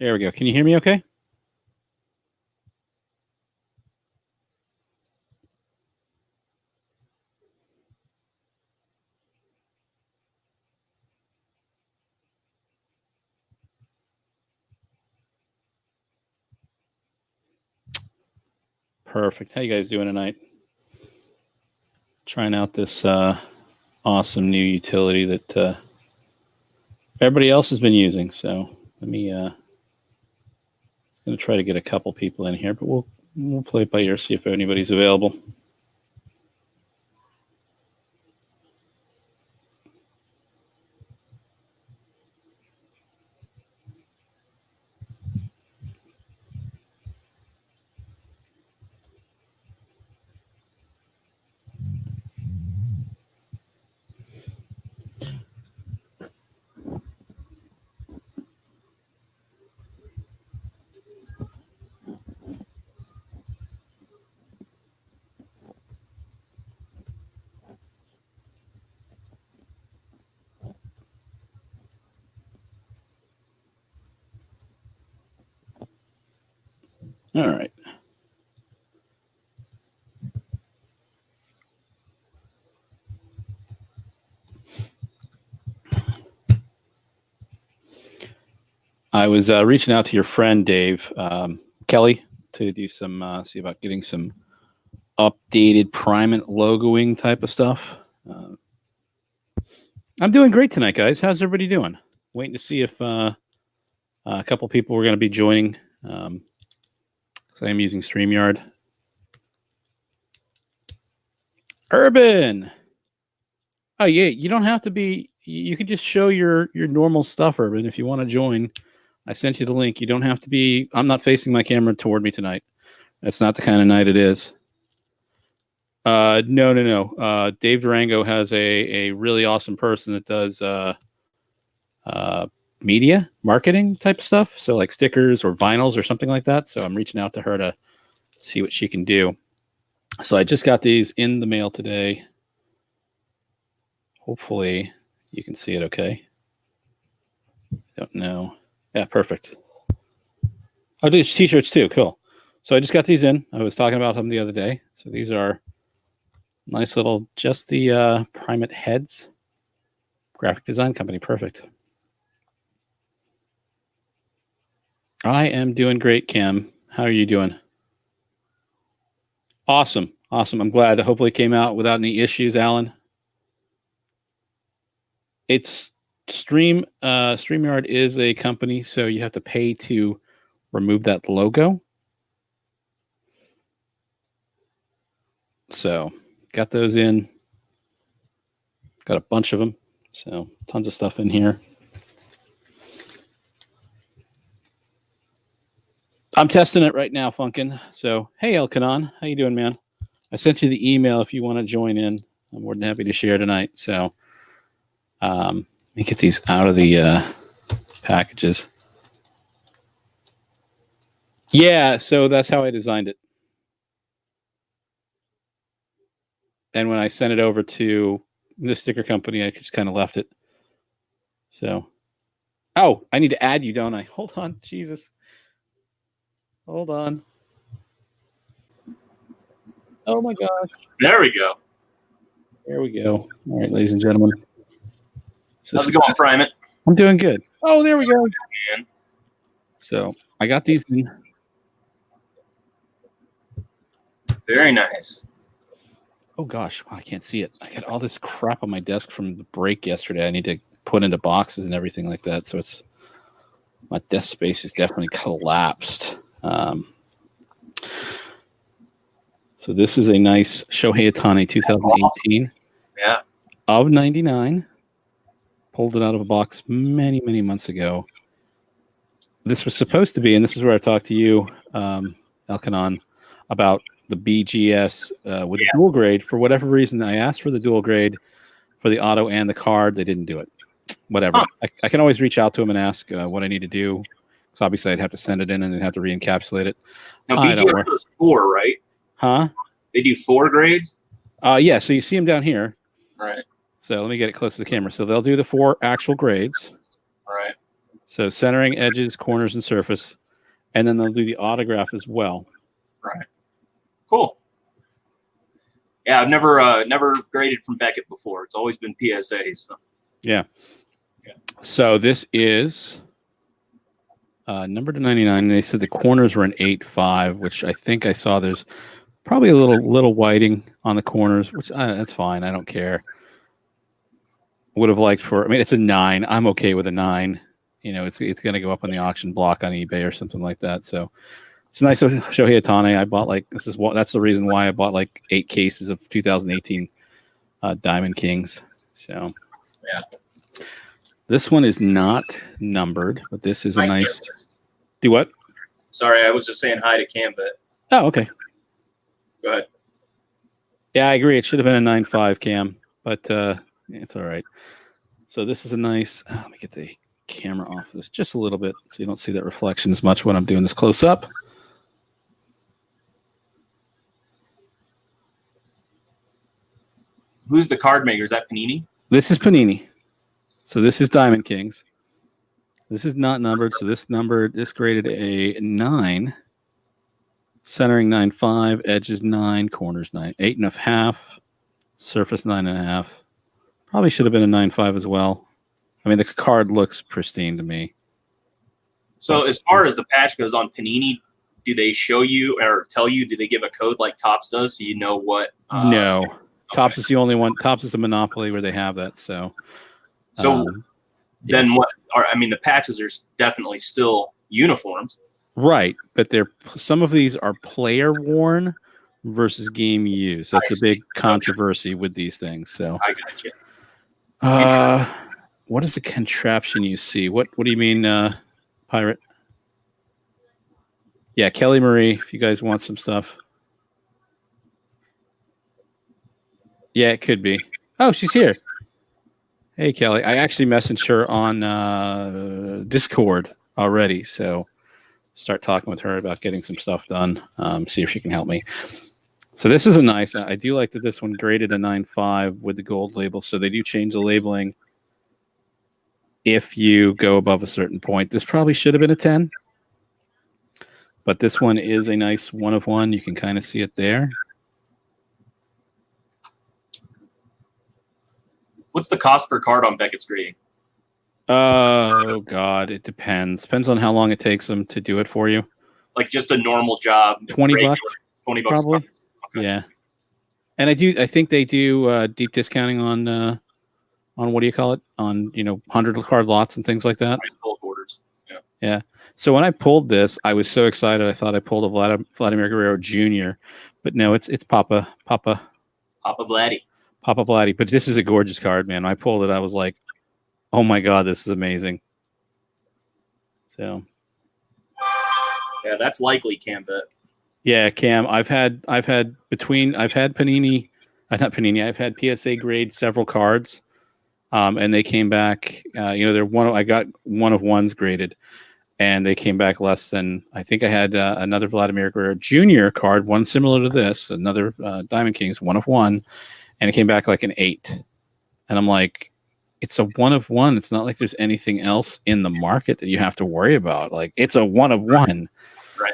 There we go. Can you hear me okay? Perfect. How you guys doing tonight? Trying out this awesome new utility that everybody else has been using. So let me going to try to get a couple people in here, but we'll play it by ear, see if anybody's available. All right. I was reaching out to your friend Dave Kelly to do some see about getting some updated Primant logoing type of stuff. I'm doing great tonight, guys. How's everybody doing? Waiting to see if a couple people were going to be joining. So I am using StreamYard. Urban. Oh yeah, you don't have to be. You can just show your normal stuff, Urban. If you want to join, I sent you the link. You don't have to be. I'm not facing my camera toward me tonight. That's not the kind of night it is. No. Dave Durango has a really awesome person that does media marketing type stuff. So like stickers or vinyls or something like that. So I'm reaching out to her to see what she can do. So I just got these in the mail today. Hopefully you can see it okay. Don't know. Yeah, perfect. Oh, these t-shirts too. Cool. So I just got these in. I was talking about them the other day. So these are nice little, just the Primant heads. Graphic design company. Perfect. I am doing great, Cam. How are you doing? Awesome. I'm glad. Hopefully it came out without any issues, Alan. It's StreamYard is a company, so you have to pay to remove that logo. So got those in. Got a bunch of them. So tons of stuff in here. I'm testing it right now, Funkin. So hey, El Kanon, how you doing, man? I sent you the email if you want to join in. I'm more than happy to share tonight. So let me get these out of the packages. Yeah, so that's how I designed it. And when I sent it over to the sticker company, I just kind of left it. So, oh, I need to add you, don't I? Hold on, Jesus. Hold on. Oh my gosh. There we go. There we go. All right, ladies and gentlemen. How's it going, Primant? I'm doing good. Oh, there we go. Man. So I got these in. Very nice. Oh gosh, wow, I can't see it. I got all this crap on my desk from the break yesterday. I need to put into boxes and everything like that. So it's my desk space is definitely collapsed. So this is a nice Shohei Ohtani 2018. Yeah. Of 99. Pulled it out of a box many, many months ago. This was supposed to be, and this is where I talked to you, Elkanon, about the BGS with the dual grade. For whatever reason, I asked for the dual grade for the auto and the card. They didn't do it. Whatever. Huh. I can always reach out to them and ask what I need to do. Because obviously I'd have to send it in and then have to re-encapsulate it. Now, BGS does 4, right? Huh? They do 4 grades? Yeah, so you see them down here. Right. So let me get it close to the camera. So they'll do the 4 actual grades. All right. So centering, edges, corners, and surface. And then they'll do the autograph as well. Right. Cool. Yeah, I've never graded from Beckett before. It's always been PSAs. So. Yeah. So this is number to 99. And they said the corners were an 8.5, which I think I saw there's probably a little whiting on the corners, which that's fine. I don't care. Would have liked it's a 9. I'm okay with a 9. It's going to go up on the auction block on eBay or something like that. So it's nice of Shohei Ohtani. I bought that's the reason why I bought 8 cases of 2018 Diamond Kings. So yeah, this one is not numbered, but this is a nice. Do what? Sorry, I was just saying hi to Camvet. Oh, okay. Go ahead. Yeah, I agree. It should have been a 9.5 Cam, but it's all right. So this is a nice. Let me get the camera off of this just a little bit so you don't see that reflection as much when I'm doing this close up. Who's the card maker? Is that Panini? This is Panini. So this is Diamond Kings. This is not numbered. So this graded a 9. Centering 9.5, edges 9, corners 9, 8.5, surface 9.5. Probably should have been a 9.5 as well. I mean, the card looks pristine to me. So as far as the patch goes on Panini, do they show you or tell you? Do they give a code like Topps does so you know what? No, okay. Topps is the only one. Topps is a monopoly where they have that. So then what? The patches are definitely still uniforms. Right, but some of these are player worn versus game use. That's a big controversy with these things. So I got you. What is the contraption you see? What do you mean, Pirate? Yeah, Kelly Marie, if you guys want some stuff. Yeah, it could be. Oh, she's here. Hey, Kelly. I actually messaged her on Discord already, so start talking with her about getting some stuff done, see if she can help me. So this is a nice, I do like that this one graded a 9.5 with the gold label. So they do change the labeling if you go above a certain point. This probably should have been a 10, but this one is a nice 1 of 1. You can kind of see it there. What's the cost per card on Beckett's grading? Oh God, it depends. Depends on how long it takes them to do it for you. Like just a normal job. $20. $20 probably. Okay. Yeah. And I think they do deep discounting on what do you call it? On 100 card lots and things like that. Bulk orders. Yeah. Yeah. So when I pulled this, I was so excited. I thought I pulled a Vladimir Guerrero Jr., but no, it's Papa Vladdy. Papa Vladdy. But this is a gorgeous card, man. When I pulled it, I was like, oh my God, this is amazing. So, yeah, that's likely Camvet. Yeah, Cam. I've had Panini, not Panini. I've had PSA grade several cards, and they came back. They're I got 1 of 1s graded, and they came back less than. I think I had another Vladimir Guerrero Jr. card, one similar to this, another Diamond Kings 1 of 1, and it came back like an 8, and I'm like, it's a 1 of 1. It's not like there's anything else in the market that you have to worry about. Like, it's a 1 of 1. Right.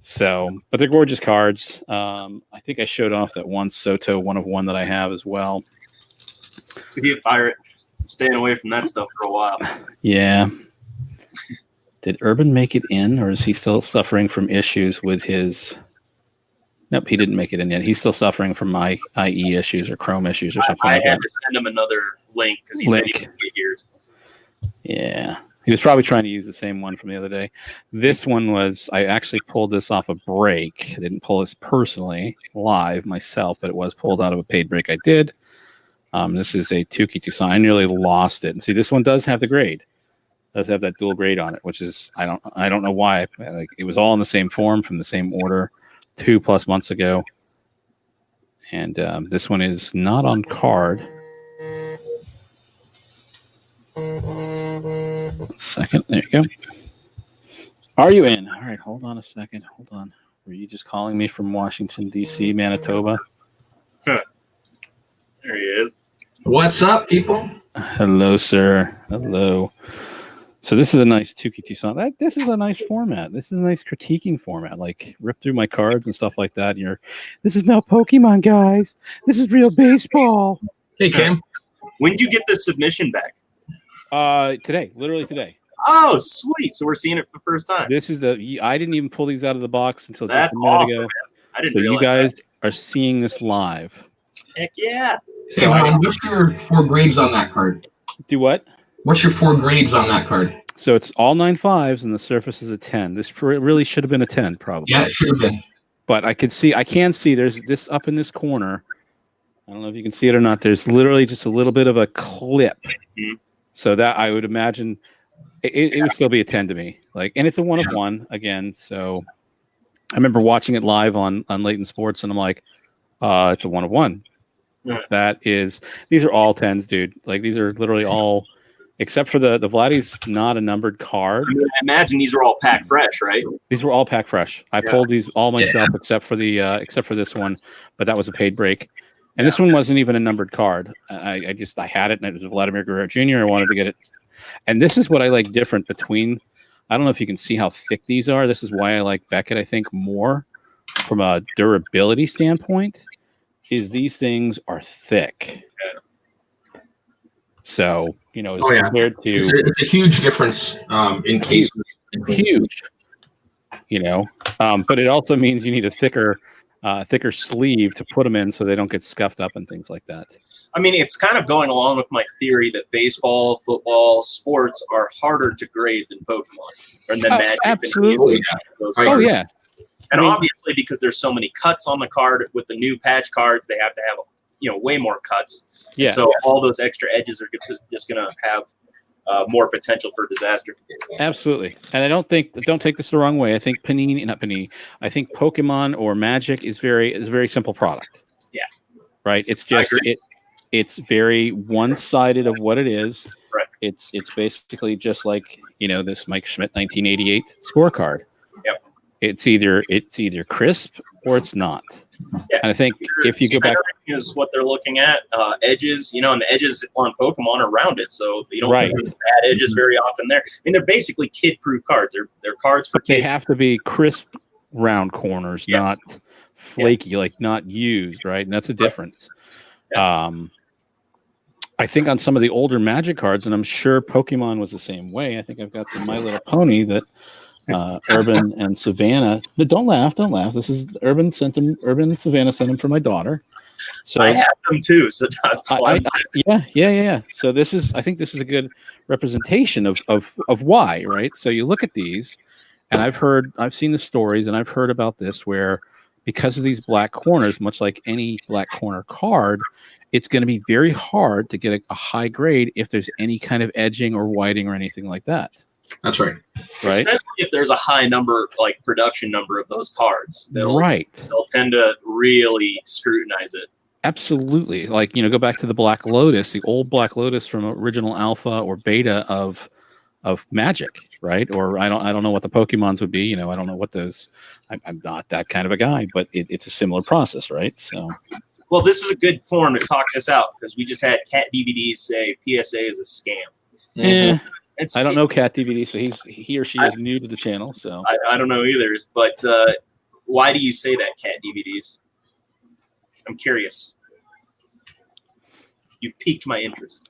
So, but they're gorgeous cards. I think I showed off that one Soto 1 of 1 that I have as well. See you, Pirate. I'm staying away from that stuff for a while. Yeah. Did Urban make it in, or is he still suffering from issues with his... Nope, he didn't make it in yet. He's still suffering from my IE issues or Chrome issues or something like that. I had to send him another link because he said he could get yours. Yeah. He was probably trying to use the same one from the other day. This one was, I actually pulled this off a break. I didn't pull this personally live myself, but it was pulled out of a paid break I did. This is a Tukey Tucson. I nearly lost it. And see, this one does have the grade. It does have that dual grade on it, which is, I don't know why. Like, it was all in the same form from the same order 2+ months ago. And this one is not on card. Second, there you go. Are you in? All right, hold on a second. Hold on. Were you just calling me from Washington, D.C., Manitoba? There he is. What's up, people? Hello, sir. Hello. So this is a nice Tukey Tucson. This is a nice format. This is a nice critiquing format. Like rip through my cards and stuff like that. And this is no Pokemon, guys. This is real baseball. Hey, Cam. When did you get the submission back? Today, literally today. Oh, sweet! So we're seeing it for the first time. This is I didn't even pull these out of the box until That's just a minute awesome, ago. man. I didn't So realize you guys that. are seeing this live. Heck yeah! So, So what's your 4 grades on that card? do what? What's your 4 grades on that card? So it's all 9 5s and the surface is a 10. This really should have been a 10, probably. Yeah, it should have been. But I can see there's this up in this corner. I don't know if you can see it or not. There's literally just a little bit of a clip. Mm-hmm. So that I would imagine it would still be a 10 to me. Like, and it's a 1 of 1 again. So I remember watching it live on Leighton Sports, and I'm like, it's a 1 of 1. Yeah. These are all 10s, dude. Like these are literally all, except for the Vladdy's not a numbered card. I imagine these are all packed fresh, right? These were all pack fresh. I pulled these all myself except for this one, but that was a paid break. And this one wasn't even a numbered card. I had it, and it was Vladimir Guerrero Jr. I wanted to get it. And this is what I like different between. I don't know if you can see how thick these are. This is why I like Beckett, I think, more from a durability standpoint, is these things are thick. So, as compared to... It's a huge difference in cases. Huge. But it also means you need a thicker sleeve to put them in so they don't get scuffed up and things like that. I mean, it's kind of going along with my theory that baseball, football, sports are harder to grade than Pokemon or than Magic. Absolutely. Oh, yeah. And obviously, because there's so many cuts on the card with the new patch cards, they have to have way more cuts. Yeah. So all those extra edges are just going to have more potential for disaster. Absolutely. And don't take this the wrong way. I think I think Pokemon or Magic is a very simple product. Yeah. Right. It's just it's very one-sided of what it is. Right. It's basically just like, this Mike Schmidt 1988 scorecard. Yep. It's either crisp or it's not. Yeah. And I think if you go back, is what they're looking at. Edges, and the edges on Pokemon are rounded, so you don't get bad edges very often there. I mean, they're basically kid-proof cards. They're cards for kids. They have to be crisp, round corners, not flaky, like not used, right? And that's a difference. Yeah. I think on some of the older Magic cards, and I'm sure Pokemon was the same way. I think I've got some My Little Pony that Urban and Savannah. But don't laugh. This is Urban and Savannah sent them for my daughter. So I have them too. So that's why. Yeah. So I think this is a good representation of why, right? So you look at these, and I've seen the stories, and I've heard about this where because of these black corners, much like any black corner card, it's going to be very hard to get a high grade if there's any kind of edging or whiting or anything like that. That's right. Right. Especially if there's a high number, like production number of those cards. They'll tend to really scrutinize it. Absolutely. Like, go back to the Black Lotus, the old Black Lotus from original alpha or beta of Magic, right? Or I don't know what the Pokemons would be. I don't know what those. I'm not that kind of a guy, but it's a similar process, right? So. Well, this is a good forum to talk this out because we just had Cat DVDs say PSA is a scam. Yeah. I don't know Cat DVD, so he or she is new to the channel. So I don't know either. But why do you say that, Cat DVDs? I'm curious. You've piqued my interest.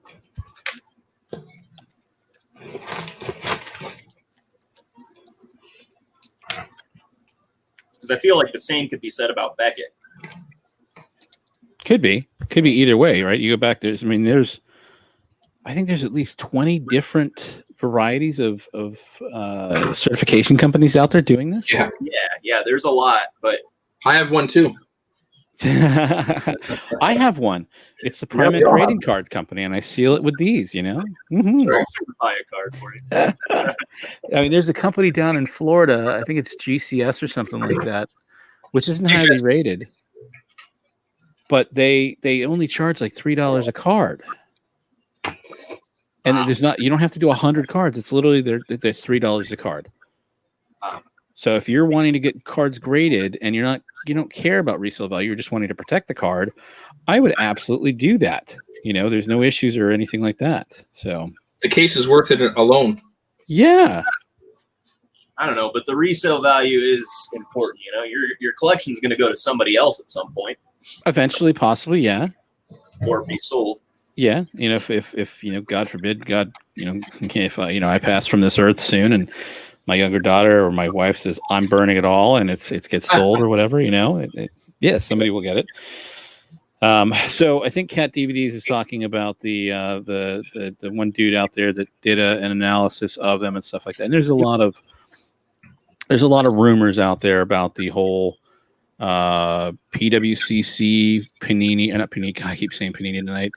Because I feel like the same could be said about Beckett. Could be either way, right? You go back there. I think there's at least 20 different varieties of certification companies out there doing this. Yeah. There's a lot, but I have one too. I have one. It's the Primant trading card company, and I seal it with these. Mm-hmm. I'll certify a card for you. I mean, there's a company down in Florida. I think it's GCS or something like that, which isn't highly rated. But they only charge like $3 a card, and you don't have to do 100 cards. It's literally there's $3 a card. So if you're wanting to get cards graded and you don't care about resale value, you're just wanting to protect the card, I would absolutely do that. There's no issues or anything like that. So the case is worth it alone. Yeah. I don't know, but the resale value is important. You know, your collection is going to go to somebody else at some point, Eventually, possibly, yeah. or be sold. Yeah, you know, if you know, God forbid, God, you know, if I pass from this earth soon, and my younger daughter or my wife says I'm burning it all, and it gets sold or whatever, you know, yeah, somebody will get it. So I think Cat DVDs is talking about the one dude out there that did an analysis of them and stuff like that. And there's a lot of rumors out there about the whole PWCC Panini, not Panini. I keep saying Panini tonight.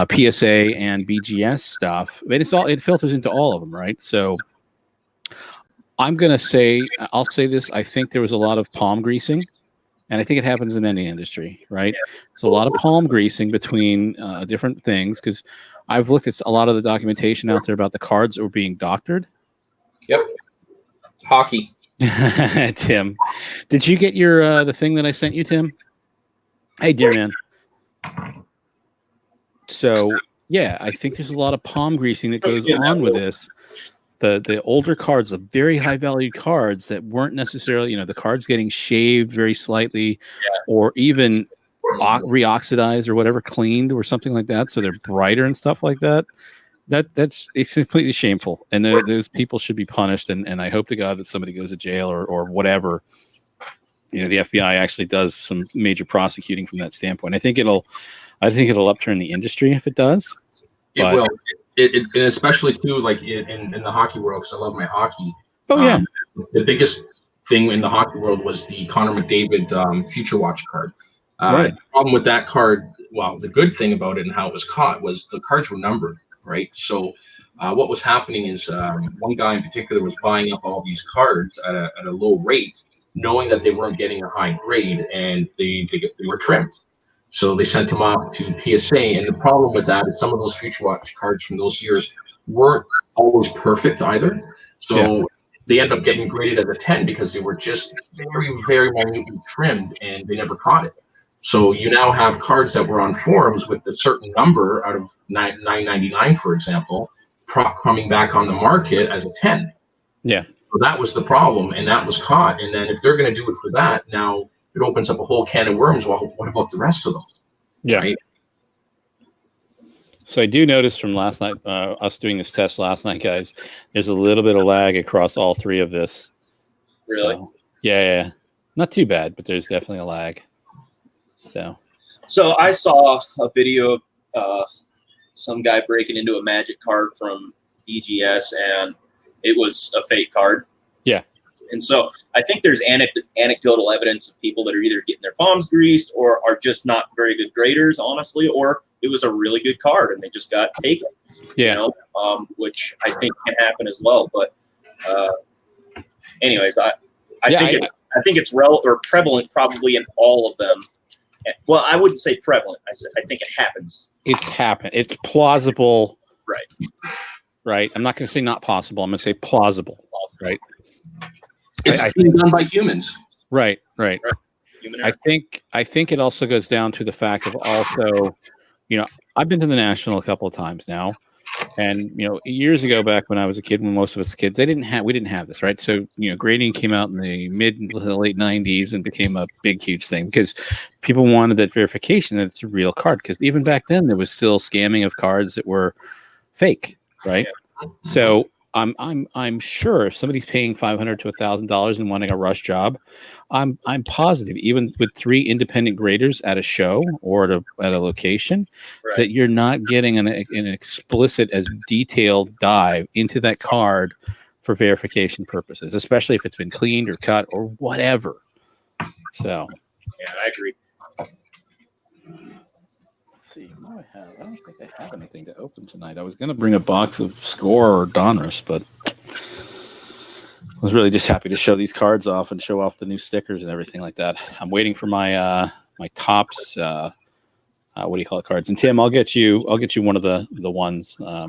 PSA and BGS stuff. I mean, it filters into all of them, right? So I'll say this. I think there was a lot of palm greasing, and I think it happens in any industry, right? There's a lot of palm greasing between different things, because I've looked at a lot of the documentation out there about the cards that were being doctored. Yep. Hockey. Tim, did you get your the thing that I sent you, Tim? Hey, dear man. So yeah, I think there's a lot of palm greasing that goes on with this. The older cards, the very high valued cards that weren't necessarily, you know, the cards getting shaved very slightly, or even reoxidized or whatever, cleaned or something like that, so they're brighter and stuff like that. It's completely shameful, and those people should be punished. And I hope to God that somebody goes to jail or whatever. You know, the FBI actually does some major prosecuting from that standpoint. I think it'll upturn the industry if it does. It will. It and especially too, like in the hockey world, because I love my hockey. Oh yeah. The biggest thing in the hockey world was the Connor McDavid Future Watch card. Right. The problem with that card, well, the good thing about it and how it was caught was the cards were numbered, right? So what was happening is one guy in particular was buying up all these cards at a low rate, knowing that they weren't getting a high grade, and they were trimmed. So they sent him off to PSA, and the problem with that is some of those Future Watch cards from those years weren't always perfect either. So they end up getting graded as a 10 because they were just very, very minutely trimmed, and they never caught it. So you now have cards that were on forums with a certain number out of 999, for example, coming back on the market as a 10. Yeah. So that was the problem, and that was caught. And then if they're going to do it for that, now it opens up a whole can of worms. Well, what about the rest of them? Yeah. Right? So I do notice from last night, us doing this test last night, guys, there's a little bit of lag across all three of this. Really? So, yeah. Not too bad, but there's definitely a lag. So I saw a video of some guy breaking into a Magic card from BGS, and it was a fake card. Yeah. And so I think there's anecdotal evidence of people that are either getting their palms greased or are just not very good graders, honestly, or it was a really good card and they just got taken. Yeah. You know, which I think can happen as well. But anyways, I think it's prevalent probably in all of them. Well, I wouldn't say prevalent. I think it happens. It's happened. It's plausible. Right. I'm not going to say not possible. I'm going to say plausible. Right. It's being done by humans. Right. Human error. I think it also goes down to the fact of also, you know, I've been to the National a couple of times now, and you know, years ago, back when I was a kid, when most of us kids, we didn't have this, right? So you know, grading came out in the mid to late '90s and became a big, huge thing because people wanted that verification that it's a real card. Because even back then, there was still scamming of cards that were fake, right? Yeah. So I'm sure if somebody's paying $500 to $1,000 and wanting a rush job, I'm positive, even with 3 independent graders at a show or at a location, that you're not getting an explicit as detailed dive into that card for verification purposes, especially if it's been cleaned or cut or whatever. So yeah, I agree. See what I have. I don't think I have anything to open tonight. I was going to bring a box of Score or Donruss, but I was really just happy to show these cards off and show off the new stickers and everything like that. I'm waiting for my my Topps what do you call it, cards. And Tim, I'll get you one of the ones. I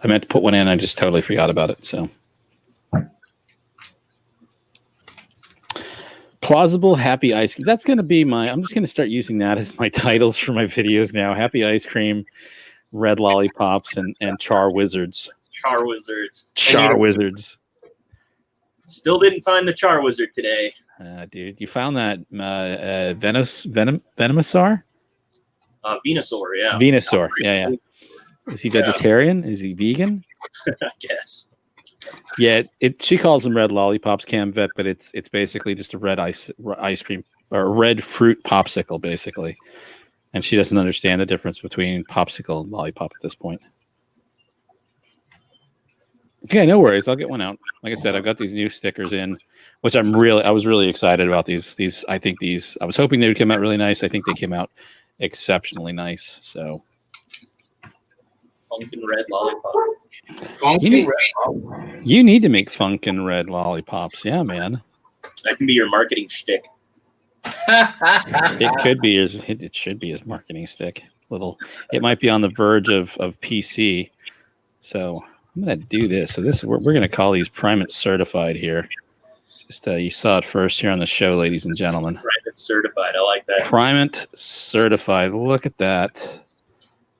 meant to put one in, I just totally forgot about it. So plausible happy ice cream. That's going to be I'm just going to start using that as my titles for my videos now. Happy ice cream, red lollipops, and char wizards. Char Wizards. Char Wizards. Still didn't find the Char Wizard today. Dude, you found that Venusaur? Venusaur, yeah. Venusaur, yeah. Is he vegetarian? Is he vegan? I guess. Yeah, she calls them red lollipops, Camvet, but it's basically just a red ice cream or red fruit popsicle, basically. And she doesn't understand the difference between popsicle and lollipop at this point. Okay, no worries. I'll get one out. Like I said, I've got these new stickers in, which I was really excited about. These I was hoping they would come out really nice. I think they came out exceptionally nice. So, Funkin' red lollipop. You need to make Funkin' red lollipops. Yeah, man. That can be your marketing shtick. It could be. It should be his marketing stick. It might be on the verge of PC. So I'm gonna do this. So we're gonna call these Primant certified here. Just you saw it first here on the show, ladies and gentlemen. Primant certified. I like that. Primant certified. Look at that.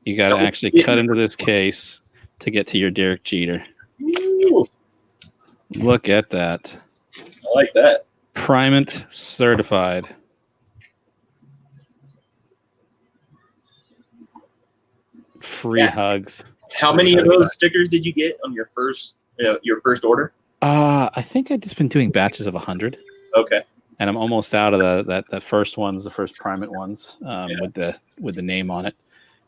You got to actually cut into this case to get to your Derek Jeter. Ooh. Look at that. I like that. Primant certified. Free hugs. How many of those stickers did you get on your first order? I think I've just been doing batches of 100. Okay. And I'm almost out of the first ones, the first Primant ones, with the name on it.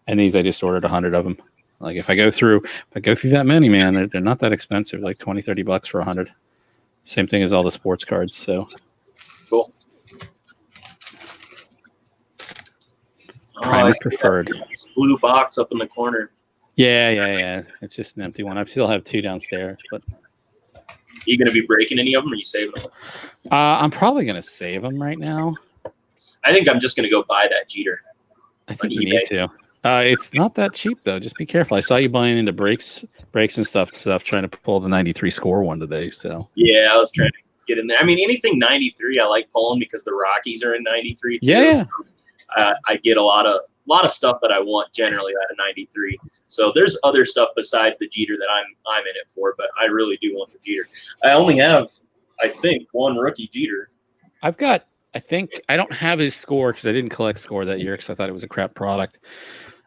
And these I just ordered 100 of them. Like if I go through that many, man, they're not that expensive, like $20-$30 for 100. Same thing as all the sports cards. So cool. Primant preferred. Blue box up in the corner. Yeah. It's just an empty one. I still have 2 downstairs, but. Are you going to be breaking any of them, or are you saving them? I'm probably going to save them right now. I think I'm just going to go buy that Jeter. I think you need to. It's not that cheap though. Just be careful. I saw you buying into brakes and stuff, trying to pull the 93 score one today. So yeah, I was trying to get in there. I mean, anything 93, I like pulling because the Rockies are in 93 too. Yeah. I get a lot of stuff that I want generally out of 93. So there's other stuff besides the Jeter that I'm in it for, but I really do want the Jeter. I only have, I think, one rookie Jeter. I don't have his score because I didn't collect score that year because I thought it was a crap product.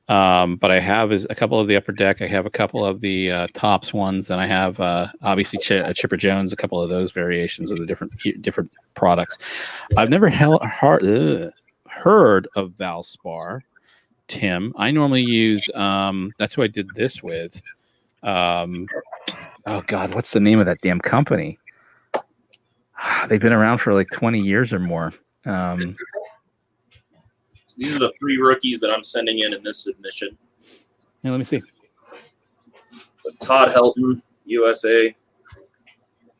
But I have a couple of the upper deck. I have a couple of the tops ones, and I have obviously Chipper Jones, a couple of those variations of the different products. I've never heard of Valspar, Tim. I normally use that's who I did this with. Oh God, what's the name of that damn company? They've been around for like 20 years or more. So these are the 3 rookies that I'm sending in this submission. Yeah, let me see. The Todd Helton USA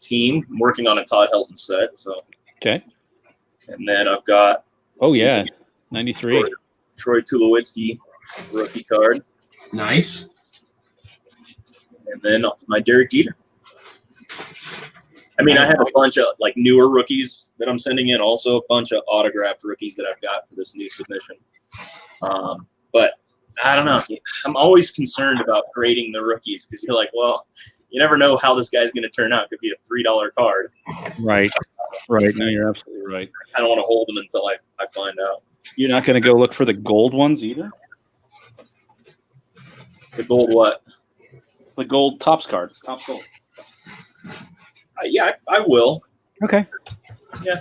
team. I'm working on a Todd Helton set. So okay. And then I've got 93 Troy Tulowitzki rookie card. Nice. And then my Derek Jeter. I mean, I have a bunch of like newer rookies that I'm sending in, also a bunch of autographed rookies that I've got for this new submission. But I don't know. I'm always concerned about grading the rookies because you're like, well, you never know how this guy's going to turn out. It could be a $3 card. Right. No, you're absolutely right. I don't want to hold them until I find out. You're not going to go look for the gold ones either? The gold what? The gold Topps card. Topps gold. Yeah, I will. Okay. Yeah.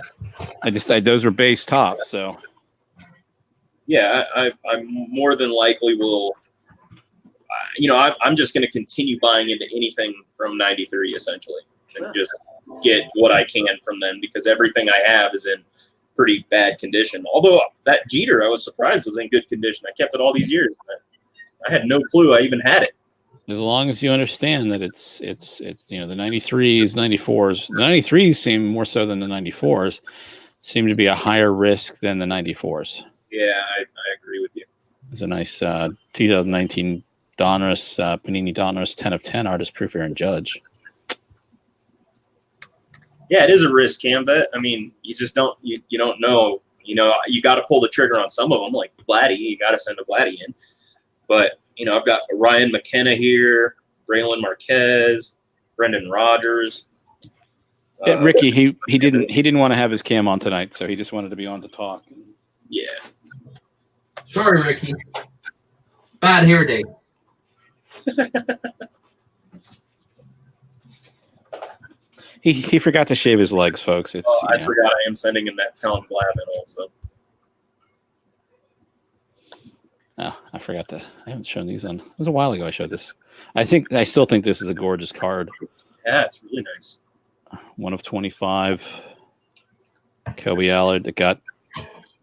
Those were base tops, so. Yeah, I more than likely will. I'm just going to continue buying into anything from 93 essentially, and just get what I can from them because everything I have is in pretty bad condition. Although that Jeter, I was surprised was in good condition. I kept it all these years. I had no clue I even had it. As long as you understand that it's the 93s, 94s. The 93s seem more so than the 94s seem to be a higher risk than the 94s. Yeah, I agree with you. It's a nice 2019 Donruss, Panini Donruss 10 of 10 artist proof Aaron Judge. Yeah, it is a risk, Camvet. I mean, you just don't you don't know. You got to pull the trigger on some of them, like Vladdy. You got to send a Vladdy in. But I've got Ryan McKenna here, Braylon Marquez, Brendan Rodgers. Ricky, he didn't want to have his cam on tonight, so he just wanted to be on to talk. Yeah. Sorry, Ricky. Bad hair day. He forgot to shave his legs, folks. It's I forgot I am sending him that Talon Glavin also. Oh, I forgot to. I haven't shown these on. It was a while ago I showed this. I still think this is a gorgeous card. Yeah, it's really nice. 1 of 25. Kobe Allard that got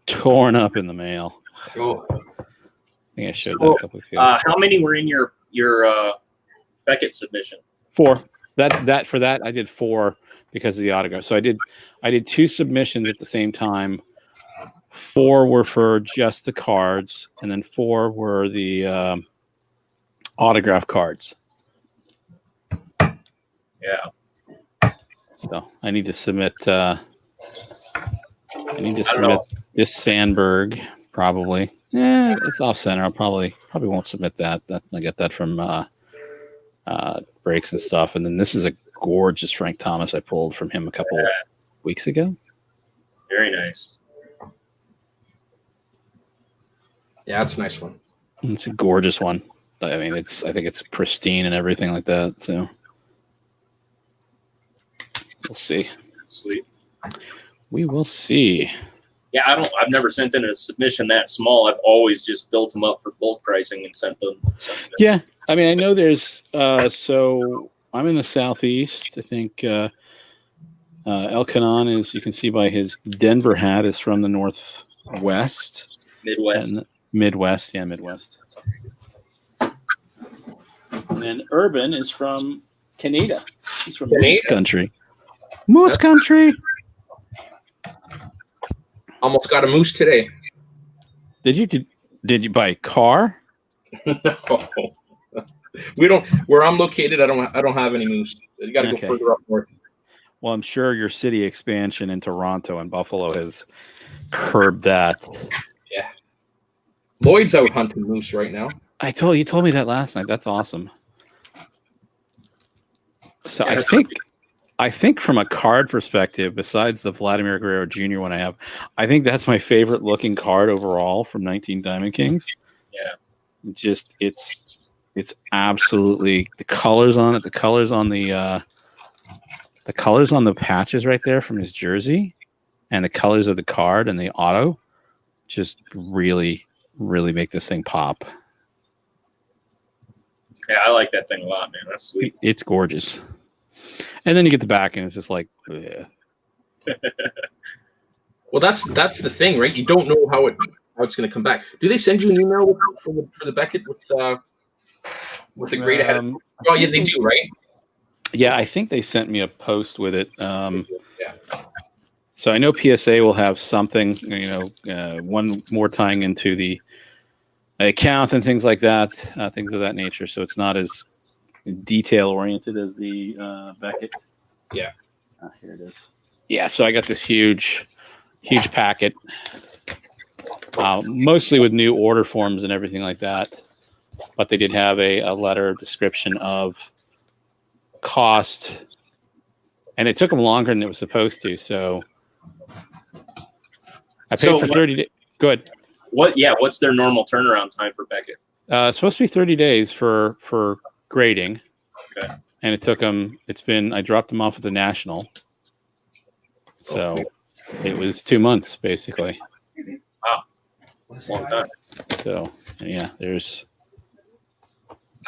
torn up in the mail. Oh. I think I showed that a couple weeks ago. How many were in your Beckett submission? 4. That for that I did 4 because of the autograph. So I did 2 submissions at the same time. 4 were for just the cards, and then 4 were the autograph cards. Yeah. So I need to submit. This Sandberg probably. It's off center. I'll probably won't submit that. I get that from breaks and stuff. And then this is a gorgeous Frank Thomas I pulled from him a couple weeks ago. Very nice. Yeah, that's a nice one. It's a gorgeous one. I mean, I think it's pristine and everything like that. So we'll see. Sweet. We will see. Yeah, I've never sent in a submission that small. I've always just built them up for bulk pricing and sent them. Yeah, I mean, I know there's. So I'm in the southeast. I think El Kanon is. You can see by his Denver hat is from the northwest. Midwest. Midwest. And then Urban is from Canada. He's from Moose Country. Moose Country. Almost got a moose today. Did you buy a car? No. We don't. Where I'm located, I don't have any moose. You got to go further up north. Well, I'm sure your city expansion in Toronto and Buffalo has curbed that. Yeah. Lloyd's out hunting moose right now. You told me that last night. That's awesome. So yeah, I think from a card perspective, besides the Vladimir Guerrero Jr. one I think that's my favorite looking card overall from 19 Diamond Kings. Yeah. Just it's absolutely the colors on it, the colors on the patches right there from his jersey, and the colors of the card and the auto just really, really make this thing pop. Yeah, I like that thing a lot, man. That's sweet. It's gorgeous. And then you get the back, and it's just like, yeah. Well, that's the thing, right? You don't know how it's going to come back. Do they send you an email for the Beckett with the grade ahead? Oh, yeah, they do, right? Yeah, I think they sent me a post with it. Yeah. So I know PSA will have something, one more tying into the account and things like that, things of that nature. So it's not as detail oriented as the Beckett. Yeah. Here it is. Yeah, so I got this huge packet, mostly with new order forms and everything like that. But they did have a letter description of cost, and it took them longer than it was supposed to. So I paid for 30 days. Good. What's their normal turnaround time for Beckett? It's supposed to be 30 days for grading. Okay. And it took them. I dropped them off at the National. So it was 2 months basically. Wow. Long time. So yeah,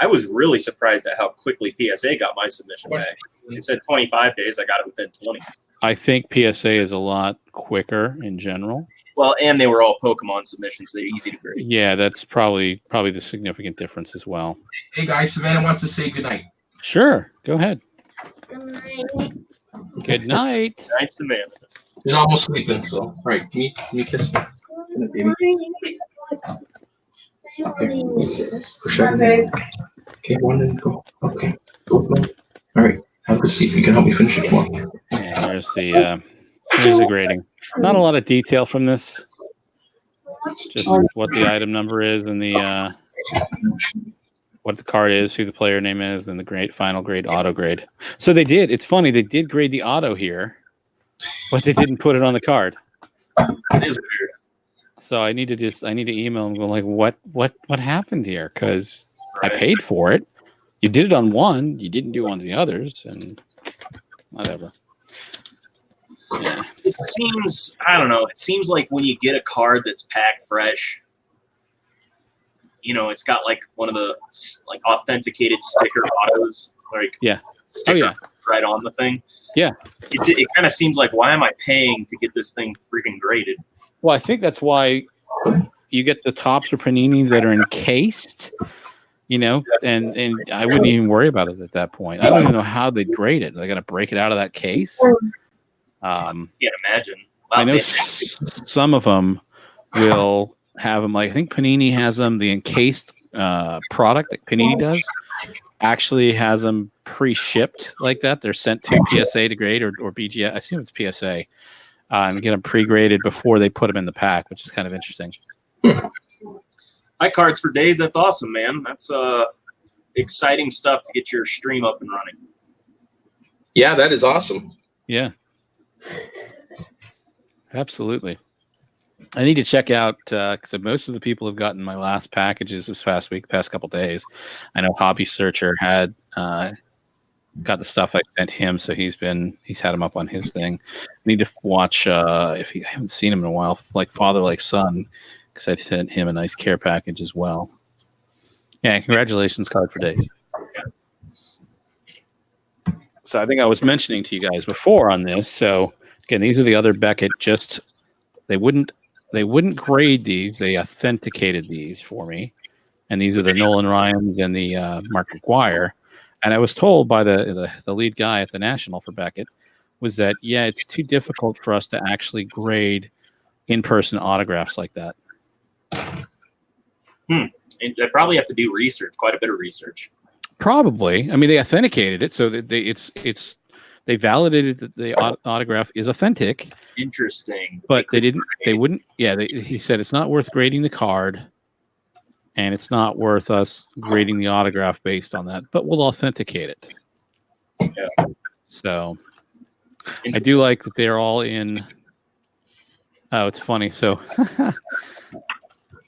I was really surprised at how quickly PSA got my submission back. It said 25 days. I got it within 20. I think PSA is a lot quicker in general. Well, and they were all Pokemon submissions. They're easy to grade. Yeah, that's probably the significant difference as well. Hey guys, Savannah wants to say goodnight. Sure, go ahead. Good night. Good night. Good night, Savannah. She's almost sleeping, so all right. Can you kiss her? Baby. For sure. Okay, one and go. Okay. Go. All right. Have a good seat. You can help me finish it tomorrow. Yeah, there's the grading. Not a lot of detail from this. Just what the item number is and what the card is, who the player name is, and the final grade, auto grade. So they did. It's funny. They did grade the auto here, but they didn't put it on the card. It is weird. So I need to email them and go like, what happened here? Because Right. I paid for it. You did it on one. You didn't do it on the others, and whatever. Yeah. It seems, I don't know. It seems like when you get a card that's packed fresh, it's got like one of the like authenticated sticker autos, like sticker right on the thing. Yeah. It kind of seems like, why am I paying to get this thing freaking graded? Well, I think that's why you get the tops for Panini that are encased, and I wouldn't even worry about it at that point. I don't even know how they grade it. They got to break it out of that case. Can't imagine. I know some of them will have them. Like I think Panini has them. The encased product that Panini does actually has them pre-shipped like that. They're sent to PSA to grade or BGA. I assume it's PSA. And get them pre-graded before they put them in the pack, which is kind of interesting. High cards for days. That's awesome, man. That's exciting stuff to get your stream up and running. Yeah, that is awesome. Yeah, absolutely. I need to check out because most of the people have gotten my last packages this past week, past couple days. I know Hobby Searcher had got the stuff I sent him, so he's had him up on his thing. I need to watch I haven't seen him in a while, like Father Like Son, because I sent him a nice care package as well. Yeah, congratulations, Card for Days. So I think I was mentioning to you guys before on this. So again, these are the other Beckett. Just they wouldn't grade these; they authenticated these for me, and these are the Nolan Ryans and the Mark McGuire. And I was told by the lead guy at the National for Beckett was that, it's too difficult for us to actually grade in-person autographs like that. And I probably have to do research, quite a bit of research. Probably. I mean, they authenticated it, so that they validated that the autograph is authentic. Interesting. But they wouldn't. Yeah, he said it's not worth grading the card. And it's not worth us grading the autograph based on that, but we'll authenticate it. Yeah. So I do like that they're all in. Oh, it's funny. So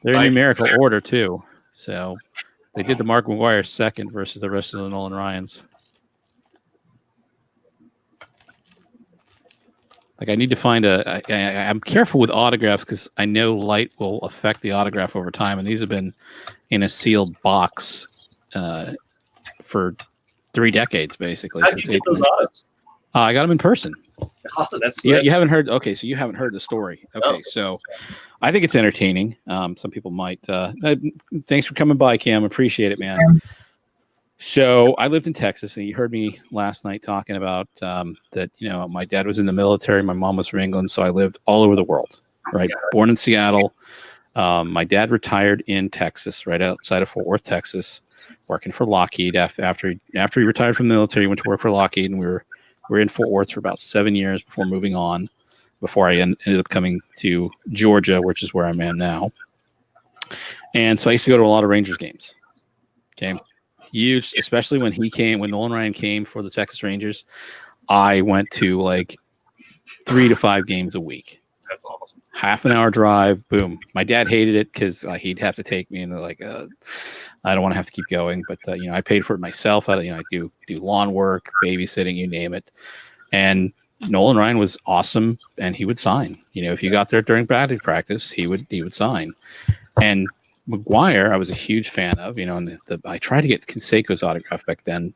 they're in numerical order too. So they did the Mark McGuire second versus the rest of the Nolan Ryans. Like I need to find I'm careful with autographs because I know light will affect the autograph over time, and these have been in a sealed box for 3 decades, basically. How did you get those autos? I got them in person. Oh, that's You haven't heard. Okay, so you haven't heard the story. Okay, so I think it's entertaining. Some people might. Thanks for coming by, Cam. Appreciate it, man. So I lived in Texas, and you heard me last night talking about that. My dad was in the military. My mom was from England, so I lived all over the world. Right, born in Seattle. My dad retired in Texas, right outside of Fort Worth, Texas, working for Lockheed. After he retired from the military, he went to work for Lockheed, and we were in Fort Worth for about 7 years before moving on. Before I ended up coming to Georgia, which is where I'm at now. And so I used to go to a lot of Rangers games. Okay. Huge, especially when Nolan Ryan came for the Texas Rangers, I went to like 3 to 5 games a week. That's awesome. Half an hour drive, boom. My dad hated it because he'd have to take me, and like, I don't want to have to keep going. But I paid for it myself. I do lawn work, babysitting, you name it. And Nolan Ryan was awesome, and he would sign. If you got there during batting practice, he would sign. And McGuire, I was a huge fan of, and I tried to get Canseco's autograph back then,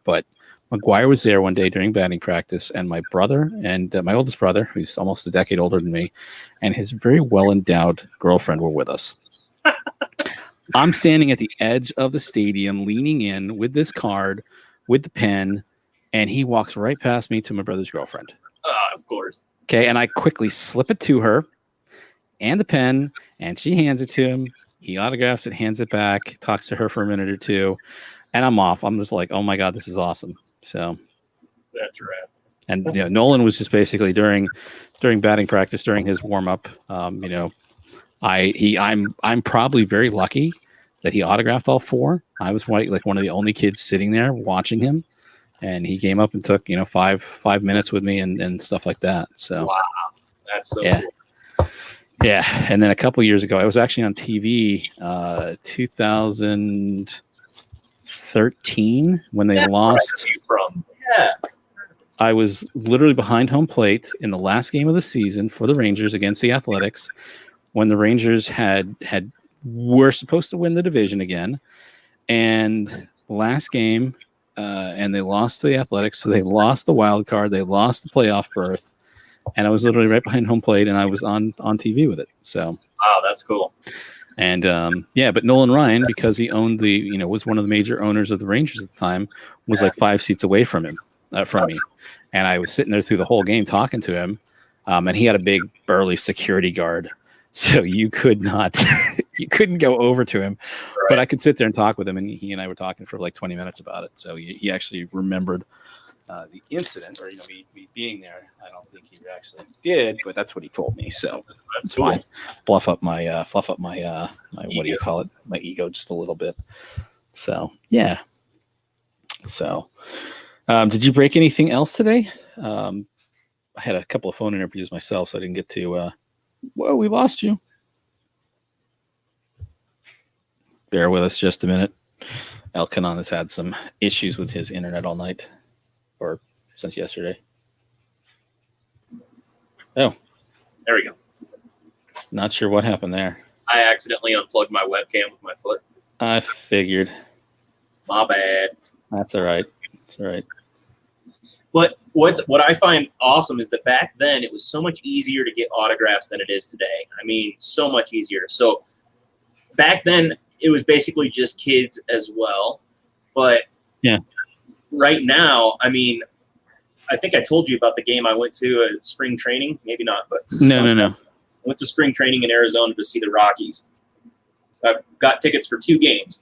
but McGuire was there one day during batting practice, and my brother and my oldest brother, who's almost a decade older than me, and his very well-endowed girlfriend were with us. I'm standing at the edge of the stadium, leaning in with this card, with the pen, and he walks right past me to my brother's girlfriend. Of course. Okay, and I quickly slip it to her and the pen, and she hands it to him. He autographs it, hands it back, talks to her for a minute or two, and I'm off. I'm just like, oh my God, this is awesome. So that's right. And Nolan was just basically during batting practice, during his warm up. I'm probably very lucky that he autographed all 4. I was like one of the only kids sitting there watching him, and he came up and took 5 minutes with me and stuff like that. So Wow, that's so yeah. cool. Yeah, and then a couple years ago, I was actually on TV, 2013, when they That's lost. where I heard you from. Yeah. I was literally behind home plate in the last game of the season for the Rangers against the Athletics, when the Rangers were supposed to win the division again, and last game, and they lost to the Athletics, so they lost the wild card, they lost the playoff berth. And I was literally right behind home plate, and I was on TV with it. So, Wow, that's cool. and but Nolan Ryan, because he owned was one of the major owners of the Rangers at the time, was like 5 seats away from me, and I was sitting there through the whole game talking to him, and he had a big burly security guard, so you couldn't go over to him, Right. but I could sit there and talk with him, and he and I were talking for like 20 minutes about it. So he actually remembered the incident, or me being there. I don't think he actually did, but that's what he told me. So That's it's cool. fine. Fluff up my what do you call it? My ego just a little bit. So yeah. So, did you break anything else today? I had a couple of phone interviews myself, so I didn't get to. Well, we lost you. Bear with us just a minute. Kanon has had some issues with his internet all night. Or since yesterday. Oh, There we go. not sure what happened there. I accidentally unplugged my webcam with my foot. I figured. My bad. That's all right. It's all right. But what I find awesome is that back then it was so much easier to get autographs than it is today. I mean, so much easier. So back then it was basically just kids as well. But yeah. Right now, I mean, I think I told you about the game I went to at spring training. Maybe not, but No. I went to spring training in Arizona to see the Rockies. I got tickets for 2 games,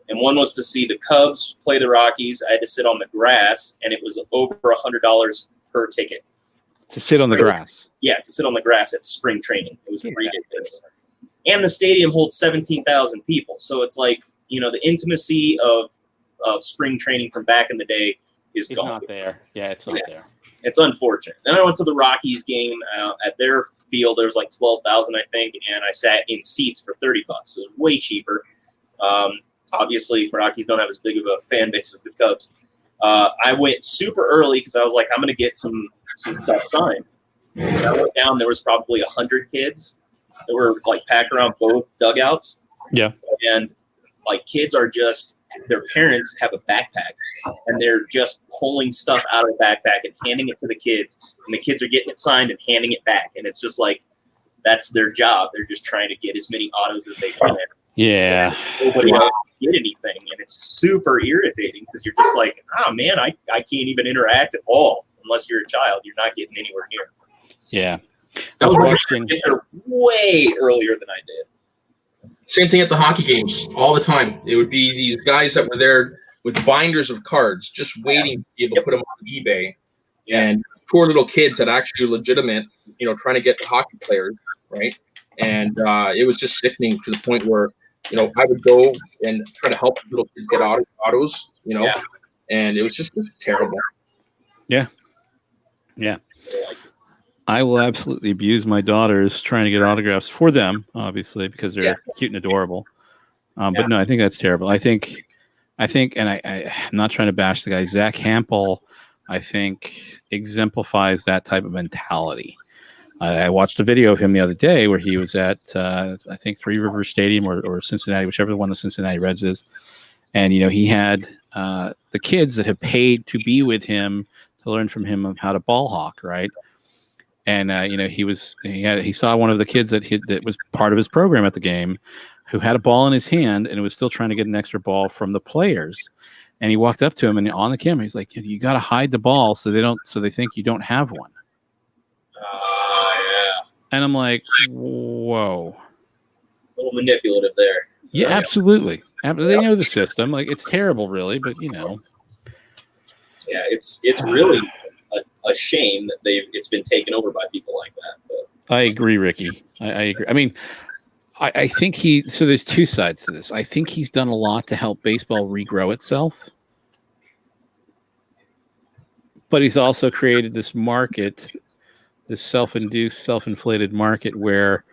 and one was to see the Cubs play the Rockies. I had to sit on the grass, and it was over $100 per ticket. To sit on the grass. Yeah, to sit on the grass at spring training. It was ridiculous. And the stadium holds 17,000 people, so it's like, the intimacy of spring training from back in the day is It's gone. not there. Yeah, it's not there. It's unfortunate. Then I went to the Rockies game at their field. There was like 12,000, I think, and I sat in seats for $30. So it was way cheaper. Obviously, Rockies don't have as big of a fan base as the Cubs. I went super early because I was like, I'm going to get some stuff signed. And I went down. There was probably 100 kids that were like packed around both dugouts. Yeah. And like kids are just, their parents have a backpack and they're just pulling stuff out of the backpack and handing it to the kids, and the kids are getting it signed and handing it back. And it's just like, that's their job. They're just trying to get as many autos as they can. Yeah. Nobody else can get anything. And it's super irritating because you're just like, oh man, I can't even interact at all. Unless you're a child, you're not getting anywhere near. Yeah. I was watching. Get there way earlier than I did. Same thing at the hockey games all the time. It would be these guys that were there with binders of cards, just waiting to be able to put them on eBay. Yeah. And poor little kids that actually are legitimate, trying to get the hockey players, right? And it was just sickening to the point where, I would go and try to help little kids get autos, and it was just terrible. Yeah. Yeah. I will absolutely abuse my daughters trying to get autographs for them, obviously, because they're cute and adorable. But no, I think that's terrible. I think, and I'm not trying to bash the guy, Zach Hampel, I think exemplifies that type of mentality. I watched a video of him the other day where he was at, I think, Three Rivers Stadium or Cincinnati, whichever one the Cincinnati Reds is. And, he had the kids that have paid to be with him to learn from him of how to ball hawk, right? And he saw one of the kids that was part of his program at the game, who had a ball in his hand and was still trying to get an extra ball from the players. And he walked up to him and on the camera, he's like, "You got to hide the ball so they think you don't have one." Yeah. And I'm like, "Whoa." A little manipulative there. Yeah, absolutely. They know the system. Like, it's terrible, really, but Yeah, it's really a shame that it's been taken over by people like that. But I agree, Ricky. I agree. I mean, I think so there's two sides to this. I think he's done a lot to help baseball regrow itself. But he's also created this market, this self-induced, self-inflated market where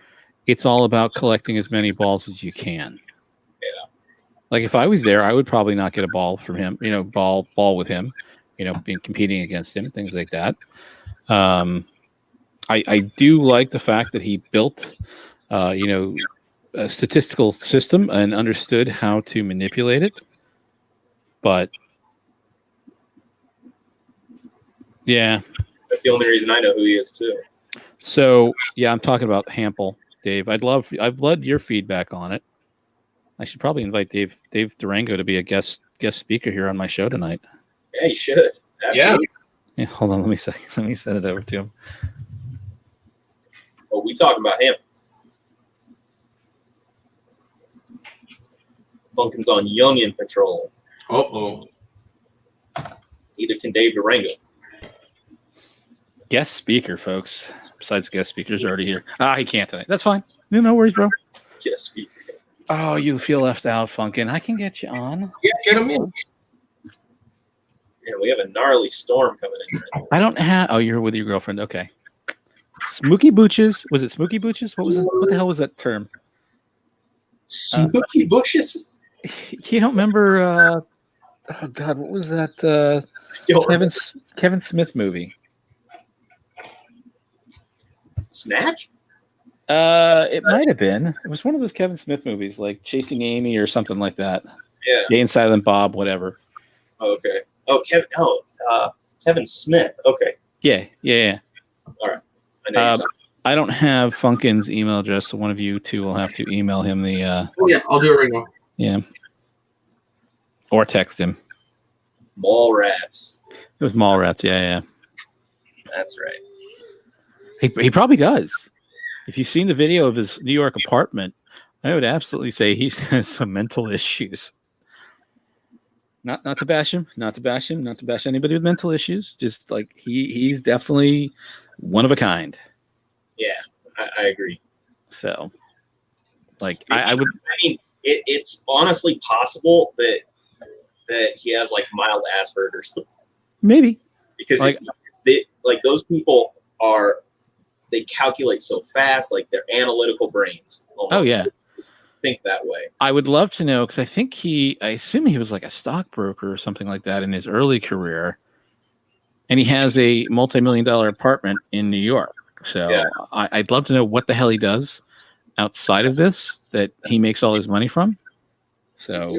it's all about collecting as many balls as you can. Yeah. Like if I was there, I would probably not get a ball from him, ball with him, being competing against him, things like that. I do like the fact that he built, a statistical system and understood how to manipulate it. But yeah, that's the only reason I know who he is too. So yeah, I'm talking about Hampel, Dave. I'd love your feedback on it. I should probably invite Dave Durango to be a guest speaker here on my show tonight. Yeah, you should. Absolutely. Yeah, hold on, let me send it over to him. Well, we talking about him. Funkin's on Youngin Patrol. Uh-oh. Neither can Dave Durango. Guest speaker, folks. Besides guest speakers already here. He can't tonight. That's fine. No worries, bro. Guest speaker. Oh, you feel left out, Funkin. I can get you on. Yeah, get him in. Yeah, we have a gnarly storm coming in right now. I don't have. Oh, you're with your girlfriend. Okay. Smokey Booches. Was it Smokey Booches? What was it? What the hell was that term? Smokey Bushes? You don't remember? Oh God, what was that? Kevin Smith movie. Snatch? It might have been. It was one of those Kevin Smith movies, like Chasing Amy or something like that. Yeah. Jay and Silent Bob, whatever. Okay. Oh, Kevin Smith. Okay. Yeah. All right. I know you're talking. I don't have Funkin's email address, so one of you two will have to email him the. Oh yeah, I'll do it right now. Yeah. Or text him. Mall rats. It was Mallrats. Yeah. That's right. He probably does. If you've seen the video of his New York apartment, I would absolutely say he has some mental issues. Not to bash him, not to bash anybody with mental issues. Just like he's definitely one of a kind. Yeah, I agree. So, like, I would. I mean, it's honestly possible that he has like mild Asperger's. Maybe Because those people they calculate so fast, like they're analytical brains. Almost. Oh yeah. Think that way. I would love to know, because I assume he was like a stockbroker or something like that in his early career, and he has a multi-million-dollar apartment in New York. So yeah. I'd love to know what the hell he does outside of this that he makes all his money from. So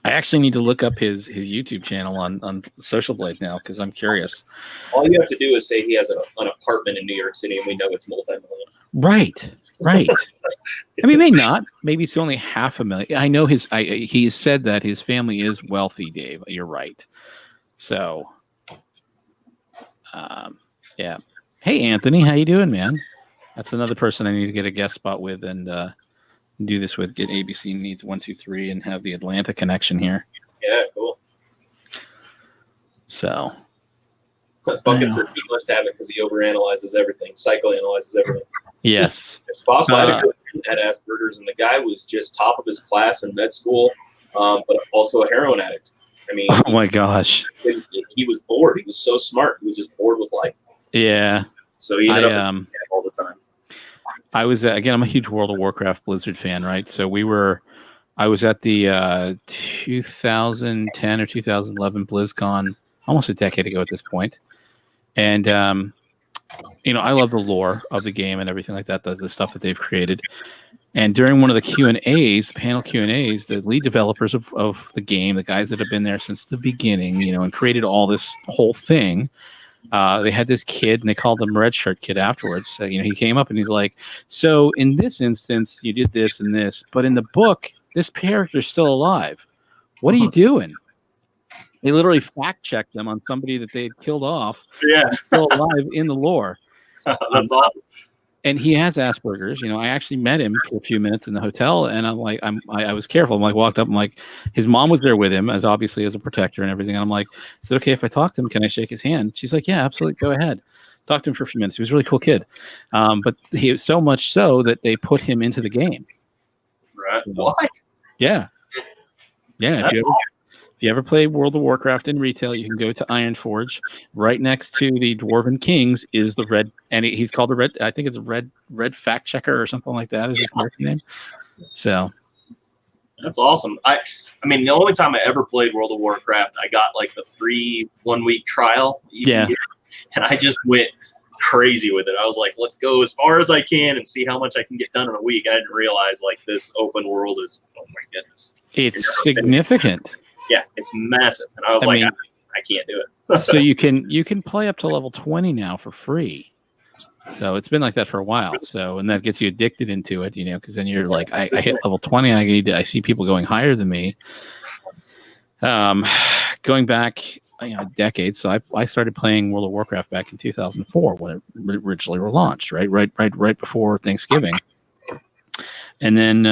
I actually need to look up his YouTube channel on Social Blade now, because I'm curious. All you have to do is say he has an apartment in New York City, and we know it's multi-million. Right. I mean, maybe not. Maybe it's only $500,000. I know he said that his family is wealthy, Dave. You're right. So, yeah. Hey, Anthony, how you doing, man? That's another person I need to get a guest spot with and do this with. Get ABC Needs 1, 2, 3 and have the Atlanta connection here. Yeah, cool. So. Funkin says he must have it because he overanalyzes everything, psychoanalyzes everything. Yes. It's possible. I had a good friend that had Asperger's, and the guy was just top of his class in med school, but also a heroin addict. I mean, oh my gosh, he was bored. He was so smart. He was just bored with life. Yeah. So he ended up all the time. I was again. I'm a huge World of Warcraft Blizzard fan, right? So I was at the 2010 or 2011 BlizzCon, almost a decade ago at this point, and I love the lore of the game and everything like that, the stuff that they've created. And during one of the Q&As, panel Q&As, the lead developers of the game, the guys that have been there since the beginning, and created all this whole thing, they had this kid, and they called him Red Shirt Kid afterwards. He came up and he's like, so in this instance, you did this and this, but in the book, this character's still alive. What are you doing? They literally fact-checked them on somebody that they had killed off. Yeah. Still alive in the lore. That's awesome. And he has Asperger's. I actually met him for a few minutes in the hotel, and I'm like, I was careful. I'm like, walked up. I'm like, his mom was there with him, as obviously as a protector and everything. And I'm like, is it okay if I talk to him? Can I shake his hand? She's like, yeah, absolutely. Go ahead. Talked to him for a few minutes. He was a really cool kid, but he was so much so that they put him into the game. Right? You know? What? Yeah. That's If you ever play World of Warcraft in retail, you can go to Ironforge. Right next to the Dwarven Kings is the red, and he's called the red. I think it's red fact checker or something like that. Is his character name? So That's awesome. I mean, the only time I ever played World of Warcraft, I got like the free 1 week trial. Yeah. And I just went crazy with it. I was like, let's go as far as I can and see how much I can get done in a week. I didn't realize like this open world is, oh my goodness. it's significant. Yeah, it's massive. And I was I mean, I can't do it. So you can play up to level 20 now for free. So it's been like that for a while. So, and that gets you addicted into it, because then you're like, I hit level 20. I see people going higher than me. Going back, decades. So I started playing World of Warcraft back in 2004 when it originally were launched, right before Thanksgiving. And then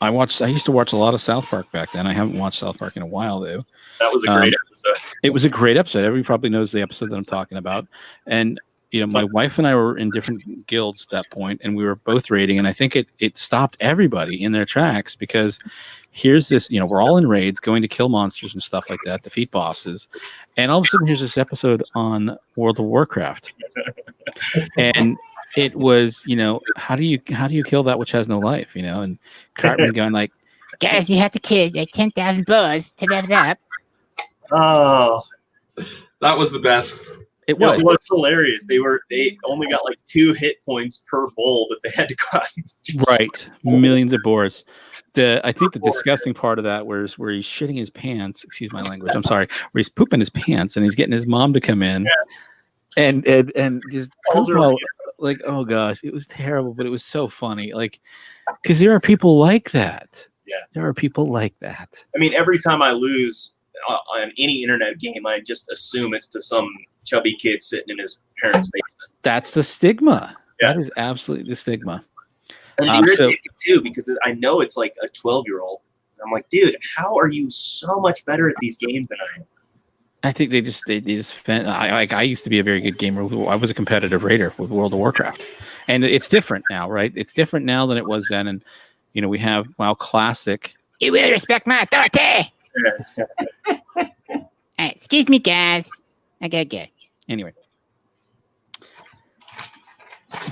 I used to watch a lot of South Park back then. I haven't watched South Park in a while though. That was a great episode. It was a great episode. Everybody probably knows the episode that I'm talking about. And my wife and I were in different guilds at that point, and we were both raiding. And I think it stopped everybody in their tracks because here's this, we're all in raids going to kill monsters and stuff like that, defeat bosses. And all of a sudden, here's this episode on World of Warcraft. And it was, how do you kill that which has no life, And Cartman going like, guys, you have to kill like 10,000 boars to level up. Oh, That was the best. It it was. was hilarious. They only got like 2 hit points per bowl that they had to cut. Right. Millions of boars. I think the disgusting part of that was where he's shitting his pants, excuse my language, I'm sorry, where he's pooping his pants and he's getting his mom to come in and just like, oh gosh, it was terrible, but it was so funny. Like, because there are people like that. Yeah. There are people like that. I mean, every time I lose on any internet game, I just assume it's to some chubby kid sitting in his parents' basement. That's the stigma. Yeah. That is absolutely the stigma. And it irritates me too, because I know it's like a 12-year-old. I'm like, dude, how are you so much better at these games than I am? I think they just I used to be a very good gamer. I was a competitive raider with World of Warcraft, and it's different now, right? It's different now than it was then, and we have WoW Classic. You will respect my authority. Excuse me, guys. I gotta go. Anyway,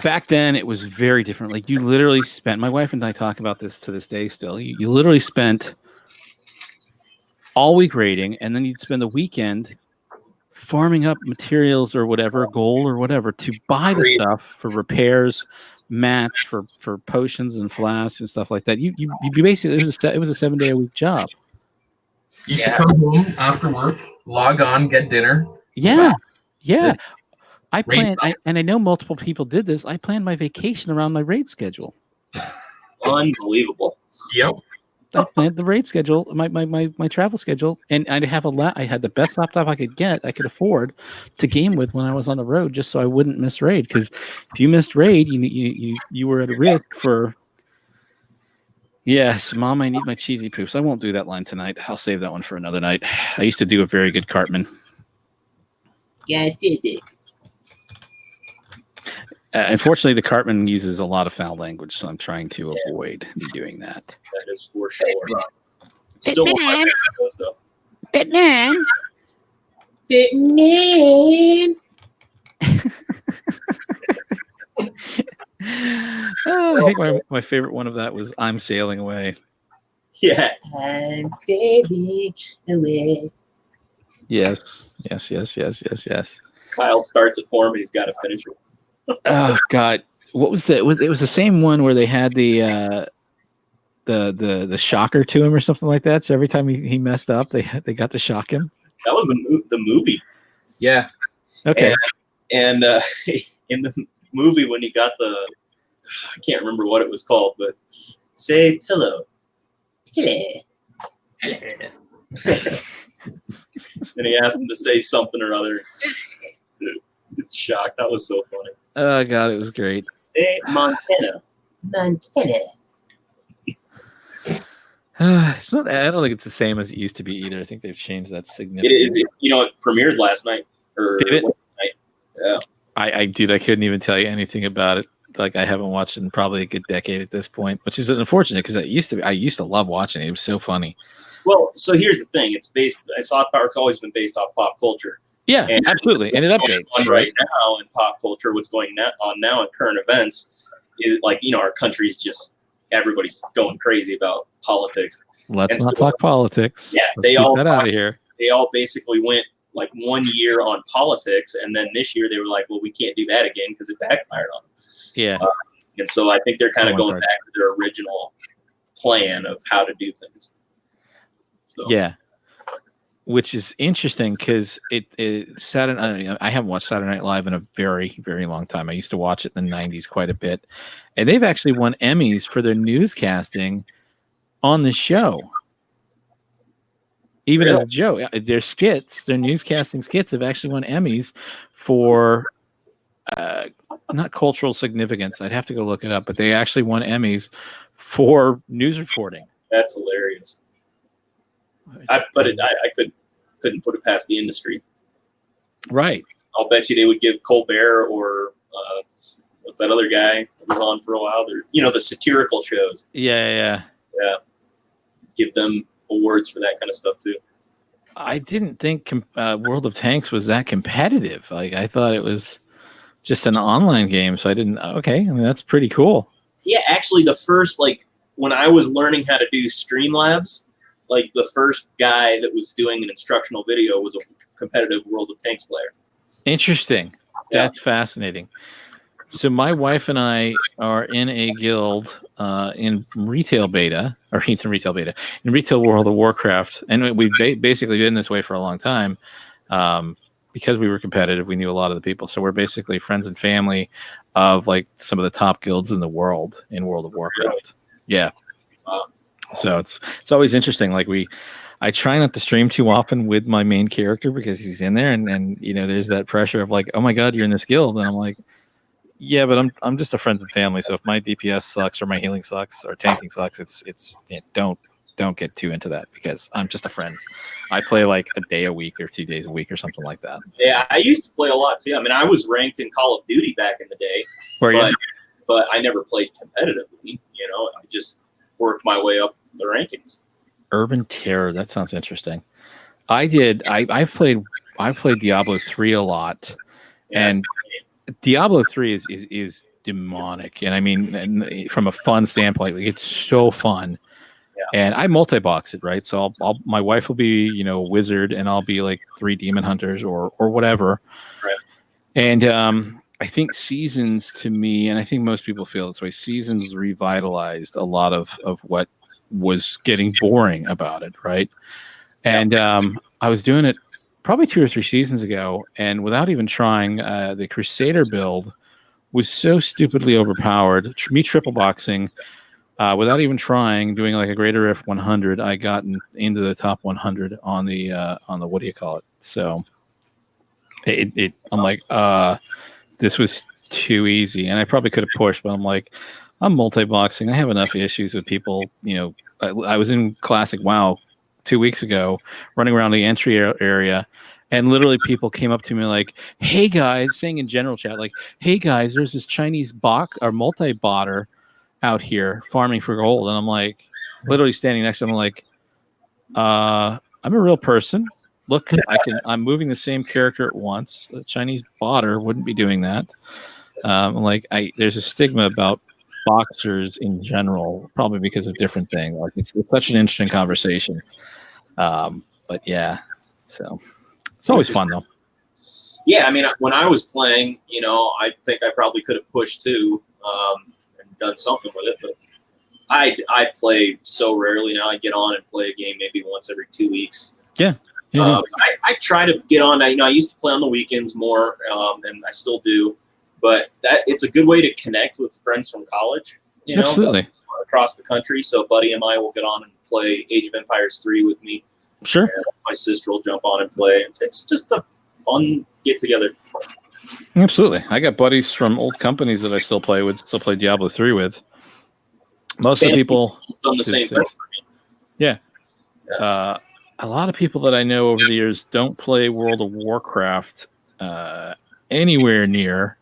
back then it was very different. Like you literally spent. My wife and I talk about this to this day. Still, you literally spent all week raiding, and then you'd spend the weekend farming up materials or whatever, gold or whatever, to buy the stuff for repairs, mats, for potions and flasks and stuff like that. You basically it was a 7-day-a-week job. You should come home after work, log on, get dinner. Yeah. I Raid planned, and I know multiple people did this. I planned my vacation around my raid schedule. Unbelievable. Yep. I planned the raid schedule, my travel schedule, and I had the best laptop I could afford to game with when I was on the road, just so I wouldn't miss raid. Because if you missed raid, you were at a risk for. Yes, Mom, I need my cheesy poops. I won't do that line tonight. I'll save that one for another night. I used to do a very good Cartman. Yes, yes. Unfortunately, the Cartman uses a lot of foul language, so I'm trying to avoid doing that. That is for sure. Still one of my favorite shows, though. Batman. I think my favorite one of that was "I'm Sailing Away." Yeah. I'm sailing away. Yes. Kyle starts it for him, and he's got to finish it. Oh God, what was that? It was the same one where they had the shocker to him or something like that. So every time he messed up, they got to shock him. That was the movie. Yeah. Okay. And in the movie, when he got I can't remember what it was called, but say pillow. Hello. And he asked him to say something or other. It's shocked. That was so funny. Oh God, it was great. Say Montana. Montana. It's not. I don't think it's the same as it used to be either. I think they've changed that It significantly. is. It premiered last night. Or Did it? Wednesday night. Yeah. Dude, I couldn't even tell you anything about it. Like I haven't watched it in probably a good decade at this point, which is unfortunate because I used to love watching it. It was so funny. Well, so here's the thing. South Park's always been based off pop culture. Yeah, And absolutely. And it updates. on right now in pop culture, what's going on now in current events is like, our country's just, everybody's going crazy about politics. Let's not talk politics. Yeah, Let's keep that out of here. They all basically went like 1 year on politics, and then this year they were like, well, we can't do that again because it backfired on them. Yeah. And so I think they're kind of going back to their original plan of how to do things. So. Yeah. Which is interesting because Saturday. I haven't watched Saturday Night Live in a very, very long time. I used to watch it in the '90s quite a bit, and they've actually won Emmys for their newscasting on the show. Even as a joke, their skits, their newscasting skits, have actually won Emmys for not cultural significance. I'd have to go look it up, but they actually won Emmys for news reporting. That's hilarious. I couldn't put it past the industry. Right. I'll bet you they would give Colbert or what's that other guy that was on for a while? They're, the satirical shows. Yeah. Give them awards for that kind of stuff too. I didn't think World of Tanks was that competitive. Like I thought it was just an online game, so I didn't. Okay, I mean that's pretty cool. Yeah, actually, the first when I was learning how to do Streamlabs. Like the first guy that was doing an instructional video was a competitive World of Tanks player. Interesting. Yeah. That's fascinating. So my wife and I are in a guild in retail World of Warcraft, and we've basically been this way for a long time because we were competitive. We knew a lot of the people, so we're basically friends and family of like some of the top guilds in the world in World of Warcraft. Really? Yeah. So it's always interesting. Like I try not to stream too often with my main character because he's in there, and there's that pressure of like, oh my god, you're in this guild, and I'm like, yeah, but I'm just a friends and family. So if my DPS sucks or my healing sucks or tanking sucks, don't get too into that because I'm just a friend. I play like a day a week or 2 days a week or something like that. Yeah, I used to play a lot too. I mean, I was ranked in Call of Duty back in the day, but I never played competitively. I just worked my way up the rankings. Urban Terror, that sounds interesting. I've played Diablo 3 a lot, and Diablo 3 is demonic, and I mean, from a fun standpoint, like, it's so fun. Yeah. And I multi-box it, right? So my wife will be a wizard, and I'll be like 3 demon hunters or whatever. Right. And I think Seasons, to me, and I think most people feel this way, Seasons revitalized a lot of what was getting boring about it, right? And I was doing it probably 2 or 3 seasons ago, and without even trying, the Crusader build was so stupidly overpowered. Me triple boxing, without even trying, doing like a greater if 100, I got into the top 100 on the what do you call it? So I'm like, this was too easy, and I probably could have pushed, but I'm like, I'm multi-boxing. I have enough issues with people. I was in Classic WoW 2 weeks ago, running around the entry area, and literally people came up to me like, "Hey guys," saying in general chat, like, "Hey guys, there's this Chinese bot or multi-botter out here farming for gold," and I'm like, literally standing next to him, I'm like, I'm a real person. Look, I'm moving the same character at once. A Chinese botter wouldn't be doing that. There's a stigma about boxers in general, probably because of different things. Like it's such an interesting conversation. But yeah, so it's always fun though. Yeah, I mean, when I was playing, I think I probably could have pushed too and done something with it, but I play so rarely now. I get on and play a game maybe once every 2 weeks. Yeah. I try to get on. I used to play on the weekends more, and I still do. But it's a good way to connect with friends from college, Absolutely. Across the country. So a buddy of mine will get on and play Age of Empires 3 with me. Sure. And my sister will jump on and play. It's just a fun get together. Absolutely. I got buddies from old companies that I still play Diablo 3 with. Most of the people done the same thing for me. Yeah. A lot of people that I know over the years don't play World of Warcraft anywhere near.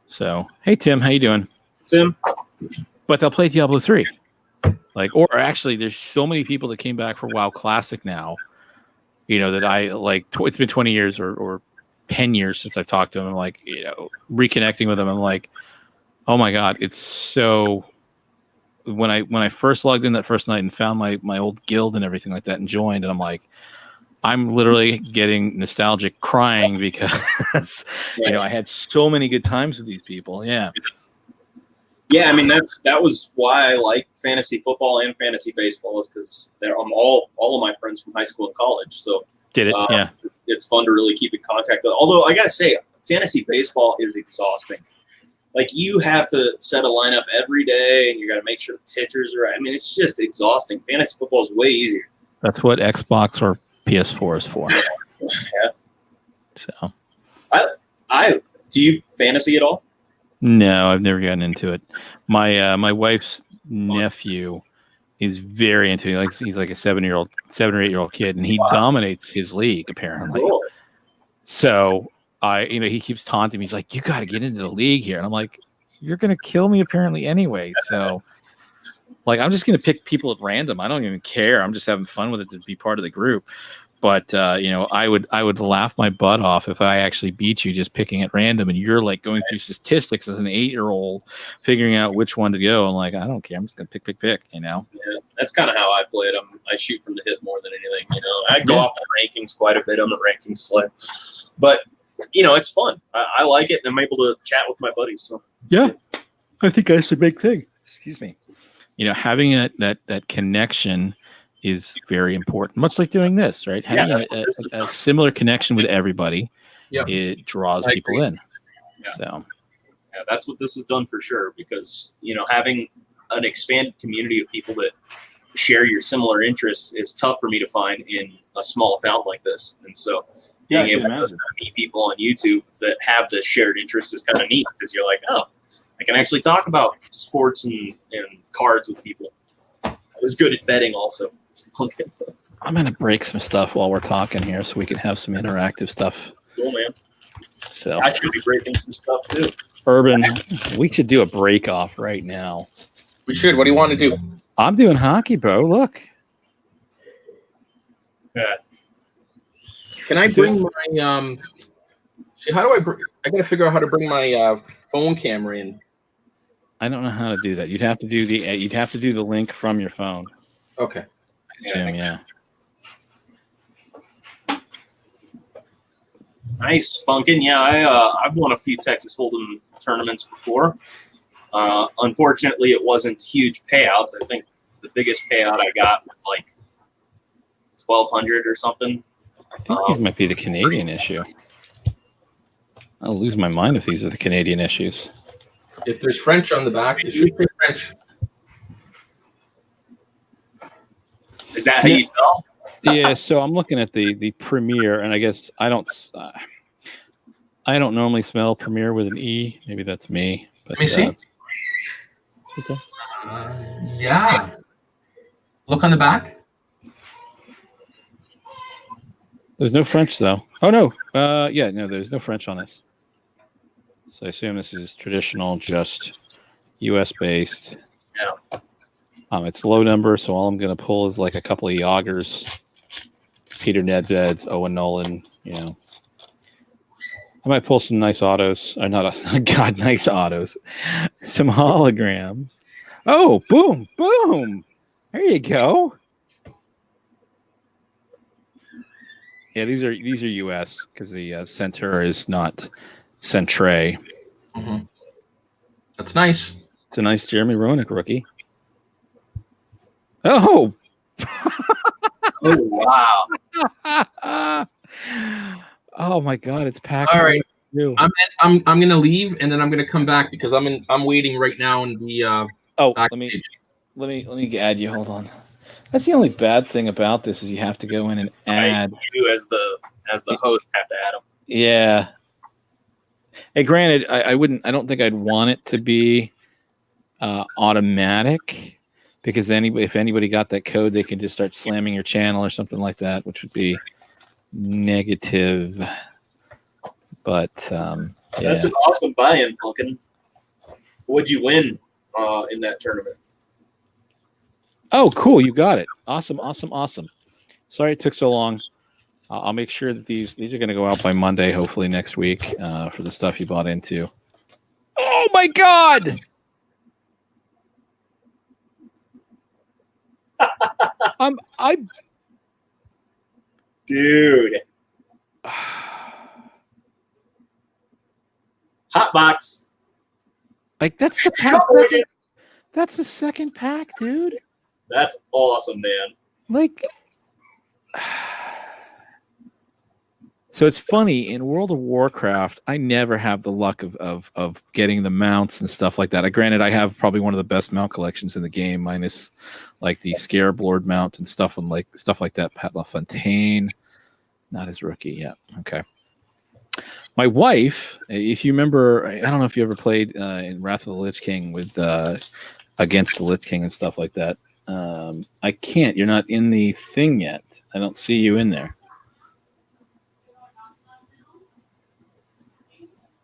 So, hey Tim, how you doing? Tim? But they'll play Diablo 3. Or actually, there's so many people that came back for WoW Classic now. That I like. It's been 20 years or 10 years since I've talked to them. I'm like, reconnecting with them. I'm like, oh my god, it's so. When I first logged in that first night and found my old guild and everything like that and joined, and I'm like, I'm literally getting nostalgic, crying because I had so many good times with these people. Yeah. Yeah, I mean that was why I like fantasy football and fantasy baseball, is because they're all of my friends from high school and college. So Did it? Yeah. It's fun to really keep in contact with. Although I gotta say, fantasy baseball is exhausting. Like, you have to set a lineup every day, and you got to make sure the pitchers are right. I mean, it's just exhausting. Fantasy football is way easier. That's what Xbox or PS4 is for. Yeah. So, I do you fantasy at all? No, I've never gotten into it. My wife's nephew is very into it. He's like a 7 or 8 year old kid, and he dominates his league apparently. Cool. So he keeps taunting me. He's like, "You got to get into the league here," and I'm like, "You're gonna kill me apparently anyway." So, I'm just gonna pick people at random. I don't even care. I'm just having fun with it to be part of the group. But I would laugh my butt off if I actually beat you just picking at random, and you're like going through statistics as an 8-year-old, figuring out which one to go. I'm like, I don't care. I'm just gonna pick. Yeah, that's kind of how I play it. I shoot from the hip more than anything. I go off the rankings quite a bit on the rankings sled, but it's fun. I like it, and I'm able to chat with my buddies. So yeah, I think that's a big thing. Excuse me. Having that connection is very important, much like doing this, right? Having a similar connection with everybody, it draws people in. Yeah. So, that's what this has done for sure, because, having an expanded community of people that share your similar interests is tough for me to find in a small town like this. And so being able to meet people on YouTube that have the shared interest is kind of neat, because you're like, oh, I can actually talk about sports and cards with people. I was good at betting also. I'm going to break some stuff while we're talking here so we can have some interactive stuff. Cool, man. So I should be breaking some stuff too. Urban, we should do a break off right now. We should. What do you want to do? I'm doing hockey, bro. Look. Yeah. Can I bring my see, how do I got to figure out how to bring my phone camera in. I don't know how to do that. You'd have to do the link from your phone. Okay. Yeah. Nice, Funkin'. Yeah, I've won a few Texas Hold'em tournaments before. Unfortunately, it wasn't huge payouts. I think the biggest payout I got was like $1,200 or something. I think these might be the Canadian issue. I'll lose my mind if these are the Canadian issues. If there's French on the back, it should say French. Is that how you tell? Yeah, so I'm looking at the Premiere, and I guess I don't normally smell Premiere with an E. Maybe that's me. But, Let me see. Yeah. Look on the back. There's no French though. Oh no. There's no French on this. So I assume this is traditional, just U.S. based. Yeah. It's low number, so all I'm going to pull is like a couple of Yagers, Peter Nedveds, Owen Nolan. I might pull some nice autos. Or not, nice autos. Some holograms. Oh, boom, boom. There you go. Yeah, these are U.S. because the center is not Centre. Mm-hmm. That's nice. It's a nice Jeremy Roenick rookie. Oh. Oh wow. Oh my God, it's packed. All right. I'm gonna leave, and then I'm gonna come back because I'm waiting right now in the let me add you. Hold on. That's the only bad thing about this is you have to go in and add. Right. You as the host have to add them. Yeah. Hey, granted, I don't think I'd want it to be automatic, because if anybody got that code, they can just start slamming your channel or something like that, which would be negative. But That's yeah. an awesome buy-in, Funkin. What'd you win in that tournament? Oh, cool! You got it. Awesome. Sorry it took so long. I'll make sure that these are going to go out by Monday, hopefully next week, for the stuff you bought into. Oh my God! Dude. Hot box. Like that's the pack. That's the second pack, dude. That's awesome, man. Like, so it's funny in World of Warcraft. I never have the luck of getting the mounts and stuff like that. Granted, I have probably one of the best mount collections in the game, minus like the Scarab Lord mount and stuff like that. Pat LaFontaine, not his rookie yet. Okay. My wife, if you remember, I don't know if you ever played in Wrath of the Lich King with against the Lich King and stuff like that. I can't. You're not in the thing yet. I don't see you in there.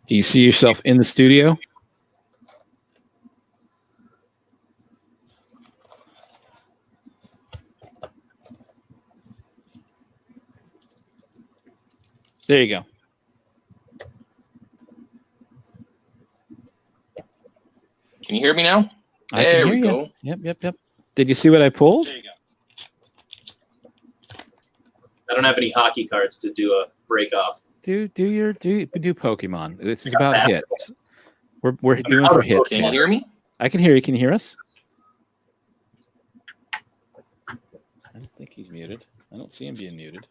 Do you see yourself in the studio? There you go. Can you hear me now? I can There hear we you. go. Yep. Did you see what I pulled? There you go. I don't have any hockey cards to do a break off. Do Pokemon. This is about hits. We're doing for hits. Can you hear me? I can hear you. Can you hear us? I don't think he's muted. I don't see him being muted.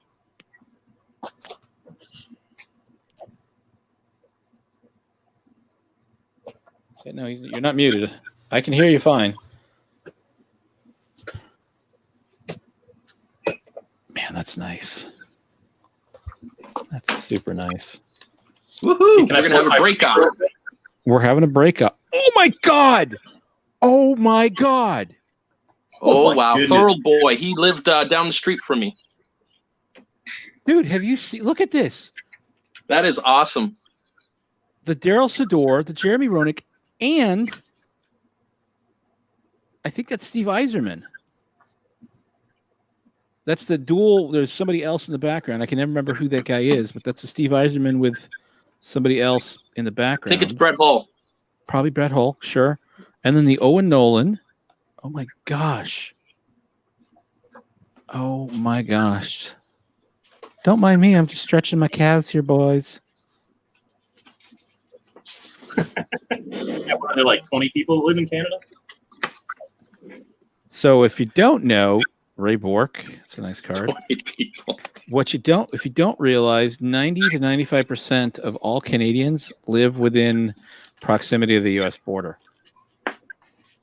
Okay, no, you're not muted. I can hear you fine. Man, that's nice. That's super nice. Woohoo! We're gonna have a breakout. We're having a breakup. Oh my God! Oh my God! Oh my wow, goodness. Thorold boy. He lived down the street from me. Dude, have you seen? Look at this. That is awesome. The Daryl Sador, the Jeremy Roenick, and I think that's Steve Yzerman. That's the dual. There's somebody else in the background. I can never remember who that guy is, but that's a Steve Yzerman with somebody else in the I background. think it's Brett Hull. Probably Brett Hull, sure. And then the Owen Nolan. Oh my gosh. Oh my gosh. Don't mind me. I'm just stretching my calves here, boys. Yeah, what are there, like 20 people that live in Canada? So if you don't know, Ray Bork, it's a nice card. 20 people. If you don't realize, 90 to 95% of all Canadians live within proximity of the U.S. border.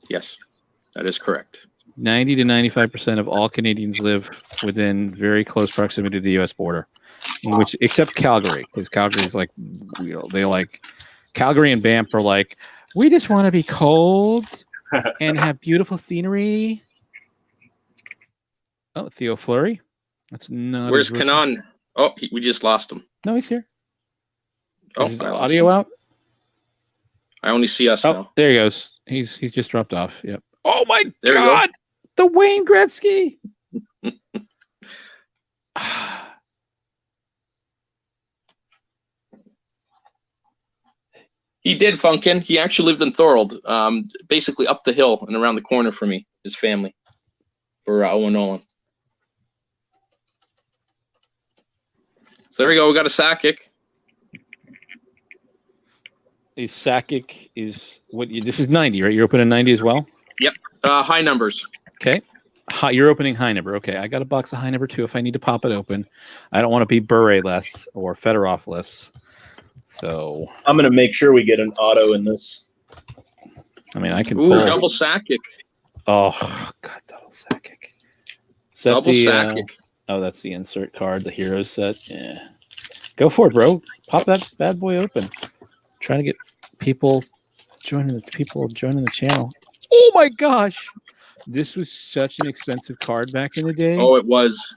Yes, that is correct. 90 to 95% of all Canadians live within very close proximity to the U.S. border, except Calgary, because Calgary is like, they like Calgary and Banff are like, we just want to be cold and have beautiful scenery. Oh, Theo Fleury. That's not. Where's Kanon? Oh, we just lost him. No, he's here. Oh, Is his I lost audio him. out? I only see us Oh, now. there he goes. He's just dropped off. Yep. Oh my There you go. God! The Wayne Gretzky. He did, Funkin. He actually lived in Thorold, basically up the hill and around the corner from me, his family, for Owen Nolan. So there we go. We got a Sakic. A Sakic is what? This is 90, right? You're opening 90 as well. Yep. High numbers. Okay. You're opening high number. Okay, I got a box of high number 2 if I need to pop it open. I don't want to be Bure-less or Fedorov-less. So I'm going to make sure we get an auto in this. I mean, I can Ooh, pull. double Sakic. Oh God, double Sakic. Is that Double Sakic. Oh, that's the insert card, the hero set. Yeah, go for it, bro. Pop that bad boy open. Trying to get people joining the channel. Oh my gosh, this was such an expensive card back in the day. Oh, it was.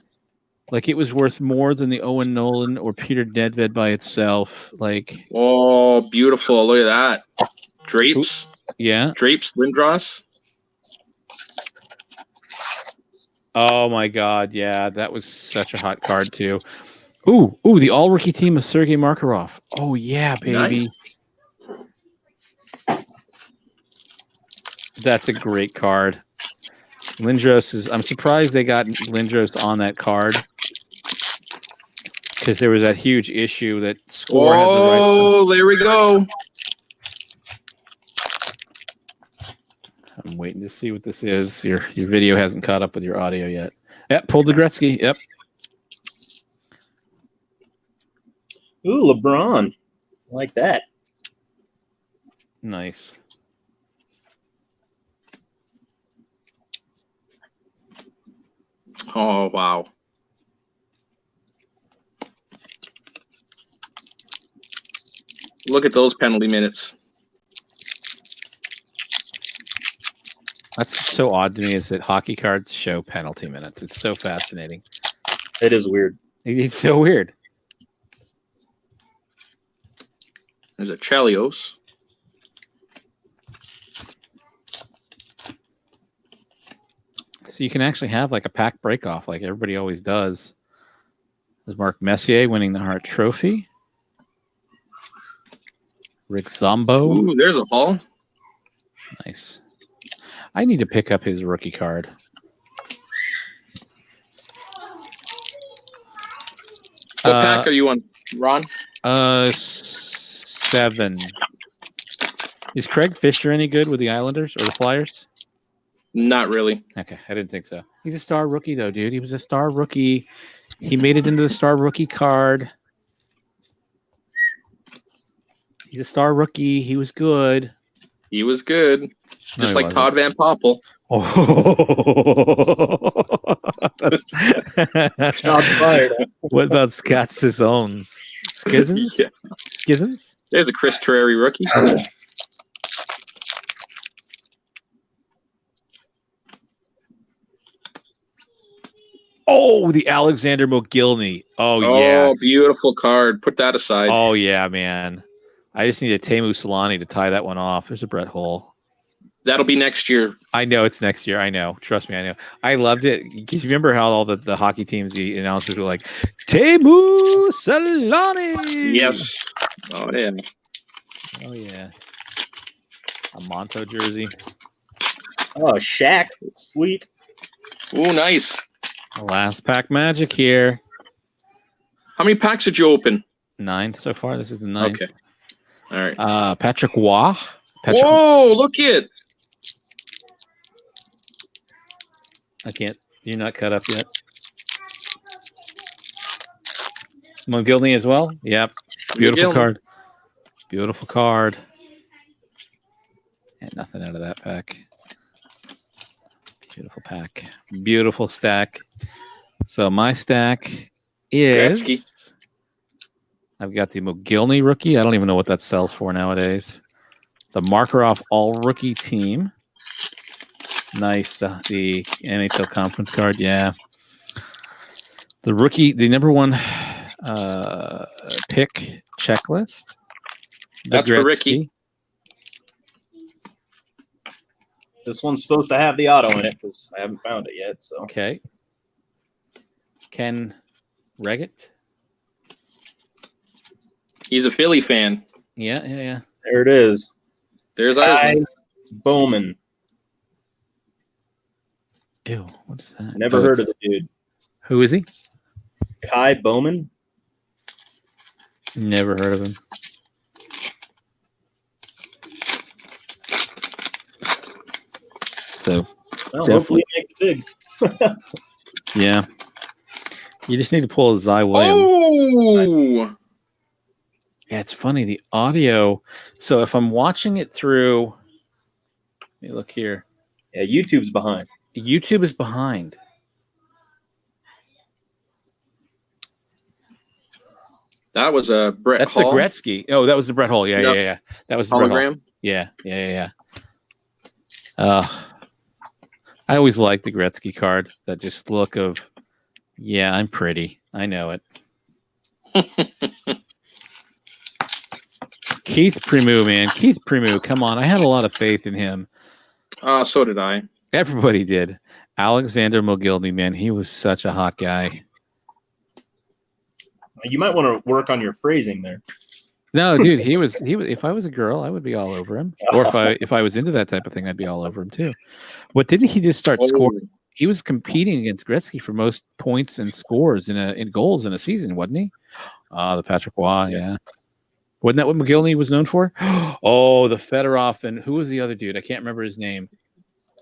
Like it was worth more than the Owen Nolan or Peter Nedved by itself. Like, Oh, beautiful. Look at that. Drapes. yeah. Drapes, Lindros. Oh my God, yeah, that was such a hot card too. Ooh, the all-rookie team of Sergei Makarov. Oh yeah, baby. Nice. That's a great card. Lindros is. I'm surprised they got Lindros on that card because there was that huge issue that Score had the rights to. Oh, there we go. I'm waiting to see what this is. Your video hasn't caught up with your audio yet. Yep, pulled the Gretzky. Yep. Ooh, LeBron. I like that. Nice. Oh, wow. Look at those penalty minutes. That's so odd to me is that hockey cards show penalty minutes. It's so fascinating. It is weird. It's so weird. There's a Chelios. So you can actually have like a pack break off like everybody always does. There's Mark Messier winning the Hart Trophy. Rick Zombo. Ooh, there's a Hall. Nice. I need to pick up his rookie card. What pack are you on, Ron? 7. Is Craig Fisher any good with the Islanders or the Flyers? Not really. Okay, I didn't think so. He's a star rookie, though, dude. He was a star rookie. He made it into the star rookie card. He's a star rookie. He was good. He was good. No, Just he like Todd Van Poppel. Oh, Shots fired. What about Scott Sissones? Skizens? Yeah. Skizens? There's a Chris Terreri rookie. Oh, the Alexander Mogilny. Oh, yeah. Oh, beautiful card. Put that aside. Oh, yeah, man. I just need a Teemu Solani to tie that one off. There's a Brett Hull. That'll be next year. I know it's next year. I know. Trust me, I know. I loved it. Because you remember how all the hockey teams, the announcers were like, Teemu Solani. Yes. Oh, yeah. Oh, yeah. A Monto jersey. Oh, Shaq. Sweet. Ooh, nice. Last pack magic here. How many packs did you open? 9 so far. This is the 9th. Okay. All right. Patrick Waugh. Whoa, look it. I can't. You're not cut up yet. Mogilny as well. Yep. Beautiful Mogilny. card. Beautiful card. And nothing out of that pack. Beautiful pack. Beautiful stack. So my stack is. Gretzky. I've got the Mogilny rookie. I don't even know what that sells for nowadays. The Makarov all rookie team. Nice. The NHL conference card. Yeah. The rookie, the number 1 pick checklist. That's for Ricky. This one's supposed to have the auto in it because I haven't found it yet. So Okay. Ken Reggett. He's a Philly fan. Yeah. there it is. There's Kai Iceland. Bowman. Ew, what is that? Never heard of the dude. Who is he? Kai Bowman. Never heard of him. So, Well, Definitely. hopefully he makes it big. yeah. You just need to pull a Zy Williams. Oh, Yeah, it's funny. The audio. So if I'm watching it through, let me look here. Yeah, YouTube's behind. YouTube is behind. that was a Brett That's Hall the Gretzky. Oh, that was the Brett Hull. Yeah. That was the Brett Hull. hologram. Yeah. I always liked the Gretzky card. That just look of Yeah, I'm pretty. I know it. Keith Primu, man. Keith Primu, come on. I had a lot of faith in him. So did I. Everybody did. Alexander Mogilny, man. He was such a hot guy. You might want to work on your phrasing there. No, dude, he was. If I was a girl, I would be all over him. Or if I was into that type of thing, I'd be all over him too. But didn't he just start scoring? He was competing against Gretzky for most points and scores in goals in a season, wasn't he? The Patrick Waugh, yeah. Wasn't that what McGillney was known for? Oh, the Fedorov, and who was the other dude? I can't remember his name.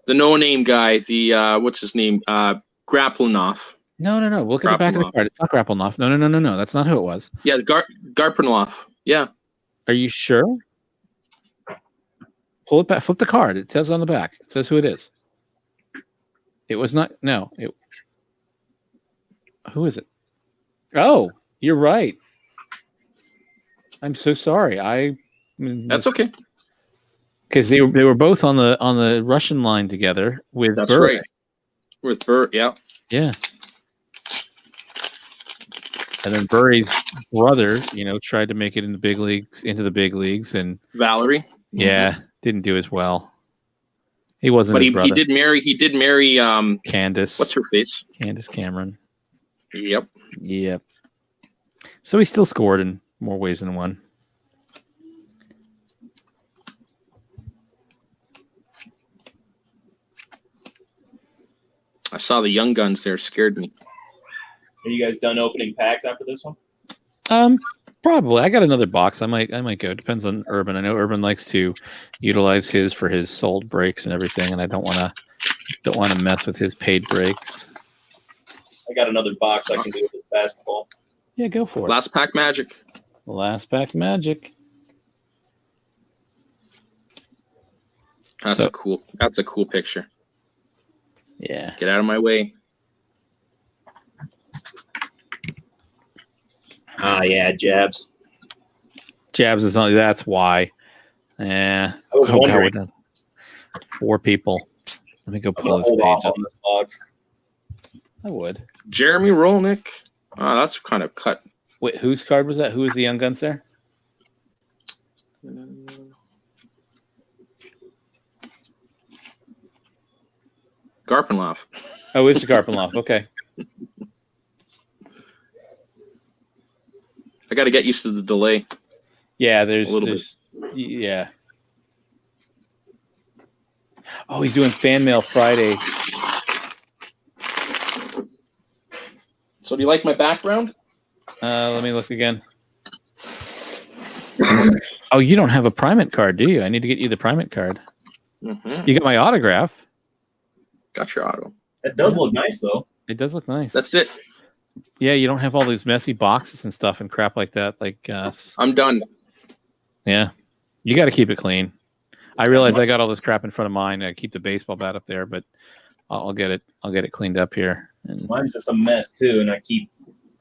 The no-name guy. The what's his name? Graplinov. No. Look at the back of the card. It's not Graplinov. No. That's not who it was. Yeah, Garpinov. Yeah. Are you sure? Pull it back. Flip the card. It says on the back. It says who it is. It was not. No. Who is it? Oh, you're right. I'm so sorry. That's okay. Because they were both on the Russian line together with That's Burr. right. With Burr, yeah. Yeah. And then Burry's brother, tried to make it into the big leagues, and Valerie. Yeah, didn't do as well. He wasn't. But his brother. he did marry Candace. What's her face? Candace Cameron. Yep. So he still scored in more ways than one. I saw the young guns there, scared me. Are you guys done opening packs after this one? Probably. I got another box. I might go. Depends on Urban. I know Urban likes to utilize his for his sold breaks and everything, and I don't want to mess with his paid breaks. I got another box I can do with this basketball. Yeah, go for it. Last pack magic. Last pack magic. That's a cool picture. Yeah. Get out of my way. Yeah, Jabs. Jabs is only. That's why. Yeah. I was wondering. God, 4 people. Let me go I'm pull gonna this hold page off up. on this box. I would. Jeremy Rolnick. Oh, that's kind of cut. Wait, whose card was that? Who was the Young Guns there? Garpenloff. Oh, it's Garpenloff. Okay. I got to get used to the delay. Yeah, A little bit. Yeah. Oh, he's doing Fan Mail Friday. So do you like my background? Let me look again. Oh, you don't have a Primant card, do you? I need to get you the Primant card. Mm-hmm. You got my autograph. Got your auto. It does look nice, though. It does look nice. That's it. Yeah, you don't have all these messy boxes and stuff and crap like that. I'm done. Yeah, you got to keep it clean. I realize I got all this crap in front of mine. I keep the baseball bat up there, but I'll get it cleaned up here. And Mine's just a mess too, and I keep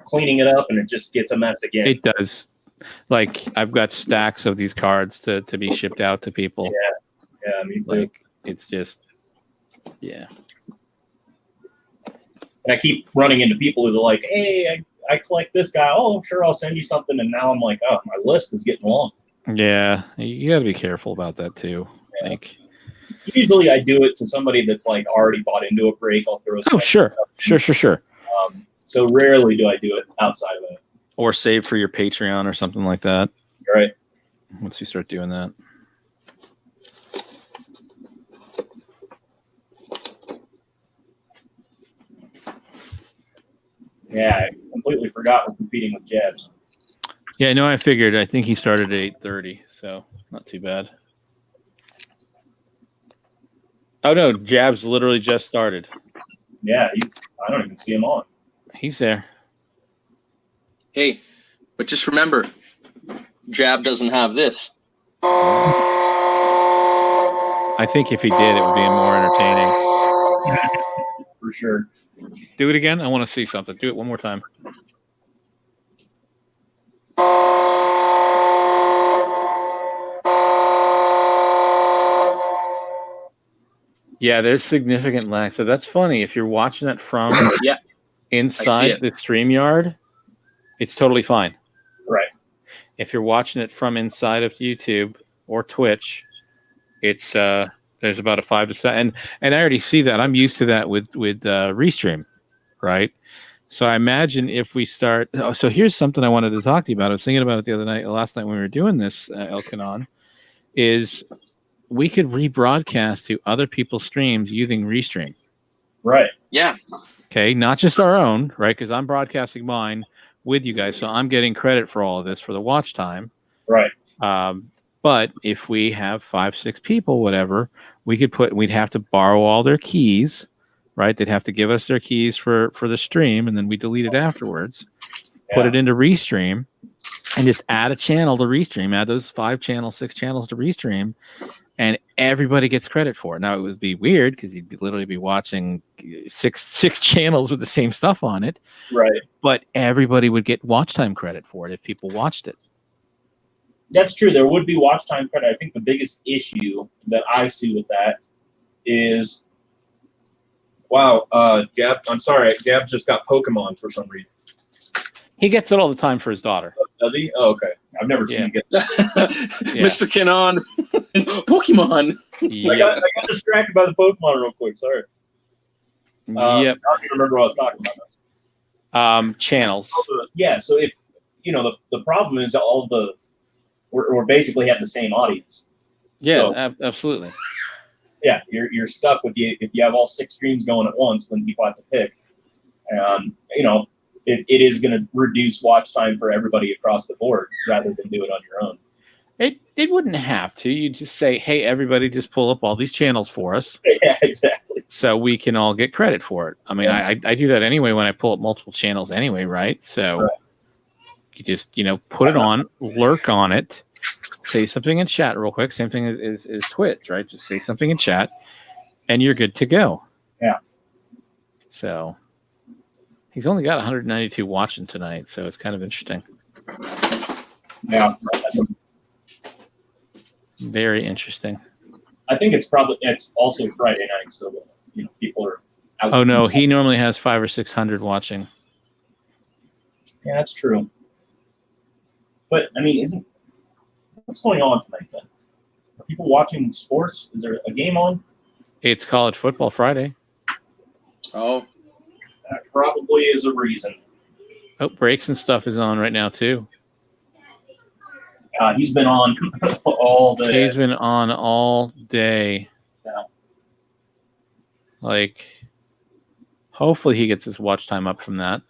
cleaning it up, and it just gets a mess again. it does. Like I've got stacks of these cards to be shipped out to people. Yeah, me too. Like it's just, yeah. And I keep running into people who are like, "Hey, I collect this guy. Oh, sure, I'll send you something." And now I'm like, "Oh, my list is getting long." Yeah, you got to be careful about that too. Yeah. Like, Usually, I do it to somebody that's like already bought into a break. I'll throw. oh, sure. So rarely do I do it outside of it. Or save for your Patreon or something like that. Right. Once you start doing that. Yeah, I completely forgot we're competing with Jabs. Yeah, no, I figured. I think he started at 8:30, so not too bad. Oh no, Jabs literally just started. Yeah, I don't even see him on. He's there. Hey, but just remember, Jab doesn't have this. I think if he did, it would be more entertaining. For sure. Do it again. I want to see something. Do it one more time. Yeah, there's significant lag. So that's funny. If you're watching it from Yeah. inside the StreamYard, it's totally fine. Right. If you're watching it from inside of YouTube or Twitch, it's there's about a 5 to 7, and I already see that. I'm used to that with Restream, right? So I imagine if we start. Oh, so here's something I wanted to talk to you about. I was thinking about it the other night, last night when we were doing this, El Kanon, is we could rebroadcast to other people's streams using Restream. Right. Yeah. Okay, not just our own, right? Because I'm broadcasting mine with you guys, so I'm getting credit for all of this for the watch time. Right. But if we have 5, 6 people, whatever, we'd have to borrow all their keys, right? They'd have to give us their keys for the stream, and then we delete it afterwards. Put it into Restream, and just add a channel to Restream. Add those 5 channels, 6 channels to Restream, and everybody gets credit for it. Now it would be weird because you'd literally be watching six channels with the same stuff on it, right? But everybody would get watch time credit for it if people watched it. That's true. There would be watch time credit. I think the biggest issue that I see with that is, wow, Gab. I'm sorry, Gab's just got Pokemon for some reason. He gets it all the time for his daughter. Does he? Oh, okay. I've never seen him get that. Mr. Kanon. Pokemon. I got distracted by the Pokemon real quick. Sorry. Yep. I don't even remember what I was talking about. Channels. Yeah. So if the problem is all the we're basically have the same audience. Yeah. So, absolutely. Yeah, you're stuck with if you have all 6 streams going at once, then people have to pick. It is going to reduce watch time for everybody across the board rather than do it on your own. It wouldn't have to. You just say, hey, everybody, just pull up all these channels for us. Yeah, exactly. So we can all get credit for it. I mean, I do that anyway when I pull up multiple channels anyway, right? So you just, put it on, lurk on it, say something in chat real quick. Same thing as Twitch, right? Just say something in chat and you're good to go. Yeah. So he's only got 192 watching tonight, so it's kind of interesting. Yeah. Very interesting. I think it's also Friday night, so people are out. Oh no, he normally has 500 or 600 watching. Yeah, that's true. But I mean, what's going on tonight then? Are people watching sports? Is there a game on? It's College Football Friday. Oh. That probably is a reason. Oh, Breaks and stuff is on right now too. He's been on all day. He's been on all day. Yeah. Like, hopefully he gets his watch time up from that.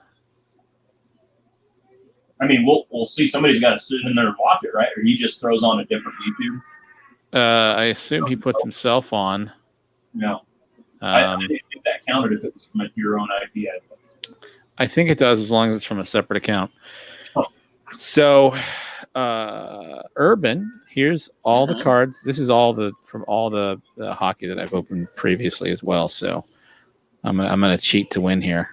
I mean, we'll see. Somebody's got to sit in there and watch it, right? Or he just throws on a different YouTube. I assume he puts himself on. No. I didn't think that counted if it was from your own IP. I think it does as long as it's from a separate account. Oh. So, Urban, here's all the cards. This is all from all the hockey that I've opened previously as well. So, I'm gonna cheat to win here.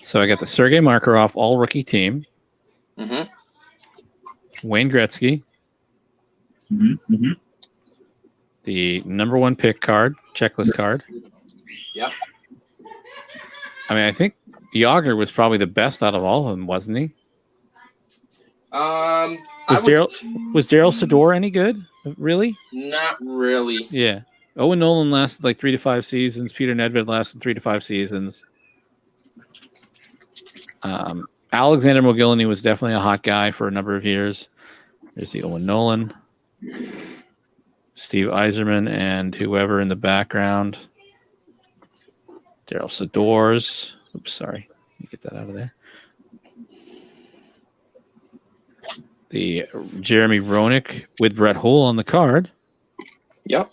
So I got the Sergei Makarov all rookie team. Mm-hmm. Wayne Gretzky. Mm-hmm. Mm-hmm. The number 1 pick card, checklist card. Yeah. I mean, I think Yager was probably the best out of all of them, wasn't he? Was Daryl Sador any good? Really? Not really. Yeah. Owen Nolan lasted like 3 to 5 seasons. Peter Nedved lasted 3 to 5 seasons. Alexander Mogilny was definitely a hot guy for a number of years. There's the Owen Nolan. Steve Yzerman and whoever in the background. Daryl Sador's. Oops, sorry. Let me get that out of there. The Jeremy Roenick with Brett Hull on the card. Yep.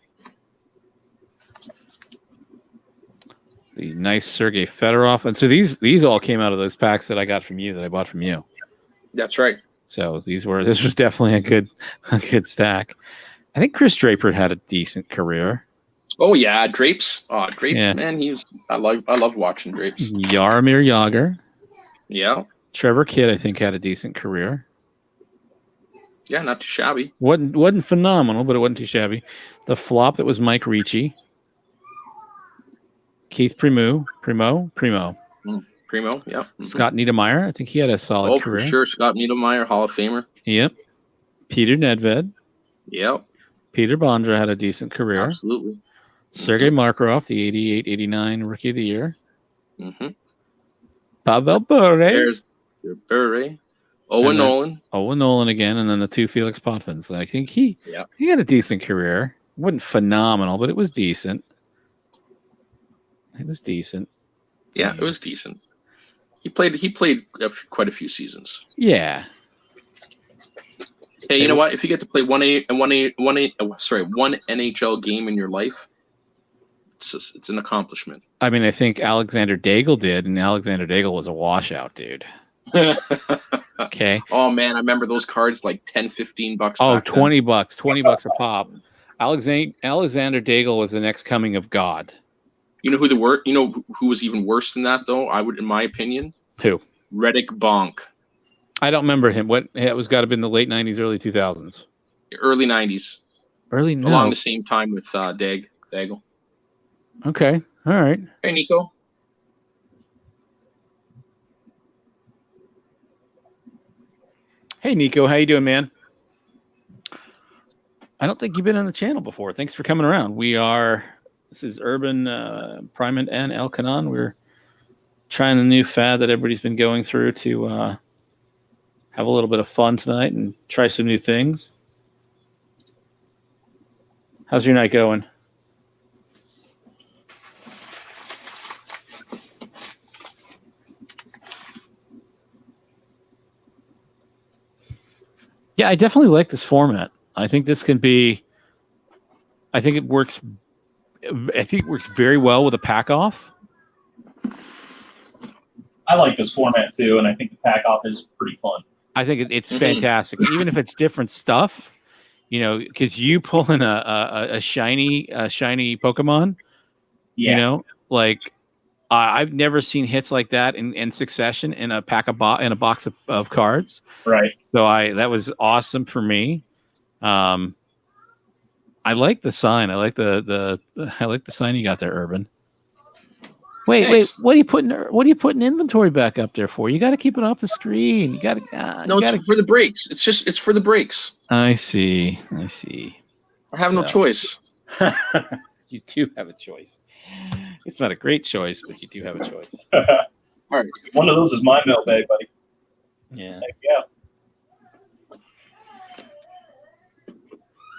The nice Sergei Fedorov. And so these all came out of those packs that I got from you, that I bought from you. That's right. So this was definitely a good stack. I think Chris Draper had a decent career. Oh yeah, Drapes. Oh, Drapes, Yeah. man, I love watching Drapes. Jaromir Jagr. Yeah. Trevor Kidd, I think, had a decent career. Yeah, not too shabby. Wasn't phenomenal, but it wasn't too shabby. The flop that was Mike Ricci. Keith Primo. Primo. Yeah. Mhm. Scott Niedermeyer. I think he had a solid Oh, career. for sure. Scott Niedermeyer, Hall of Famer. Yep. Peter Nedved. Yep. Peter Bondra had a decent career. Absolutely. Sergei Markarov, the 88-89 Rookie of the Year. Mm-hmm. Pavel Bure. There's Bure. Owen Nolan. Owen Nolan again, and then the two Felix Potvins. I think he had a decent career. It wasn't phenomenal, but it was decent. It was decent. Yeah, it was decent. He played quite a few seasons. Yeah. Hey, you know what? If you get to play one NHL game in your life, it's an accomplishment. I mean, I think Alexander Daigle did, and Alexander Daigle was a washout, dude. Okay. Oh man, I remember those cards like $10-15 bucks. Oh, $20, $20 a pop. Alexander Daigle was the next coming of God. You know who was even worse than that though? I would, in my opinion. Who? Reddick Bonk. I don't remember him. It was got to be in the late 90s, early 2000s. Early 90s. Along the same time with Daigle. Okay. All right. Hey, Nico. Hey, Nico. How you doing, man? I don't think you've been on the channel before. Thanks for coming around. This is Urban, Primant, and Kanon. We're trying the new fad that everybody's been going through to have a little bit of fun tonight and try some new things. How's your night going? Yeah, I definitely like this format. I think this can be. I think it works very well with a pack off. I like this format too, and I think the pack off is pretty fun. I think it's fantastic, even if it's different stuff. Because you pull in a shiny Pokemon. Yeah. Like I've never seen hits like that in succession in a pack in a box of cards. Right. So that was awesome for me. I like the sign. I like the sign you got there, Urban. Wait, what are you putting inventory back up there for? You got to keep it off the screen. You got to. It's for the breaks. It's for the breaks. I see. I have no choice. You do have a choice. It's not a great choice, but you do have a choice. All right. One of those is my mailbag, buddy. Yeah. Heck yeah.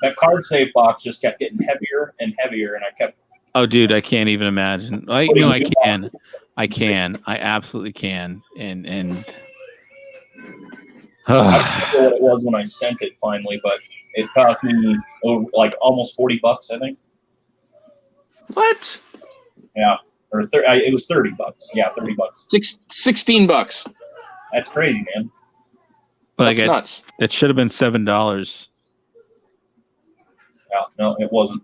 That card save box just kept getting heavier and heavier, and I kept. Oh, dude, I can't even imagine. I can. I absolutely can. And I don't know what it was when I sent it finally, but it cost me like almost $40, I think. What? Yeah, or it was $30. Yeah, $30. $16. That's crazy, man. But that's nuts. It should have been $7. Yeah, no, it wasn't.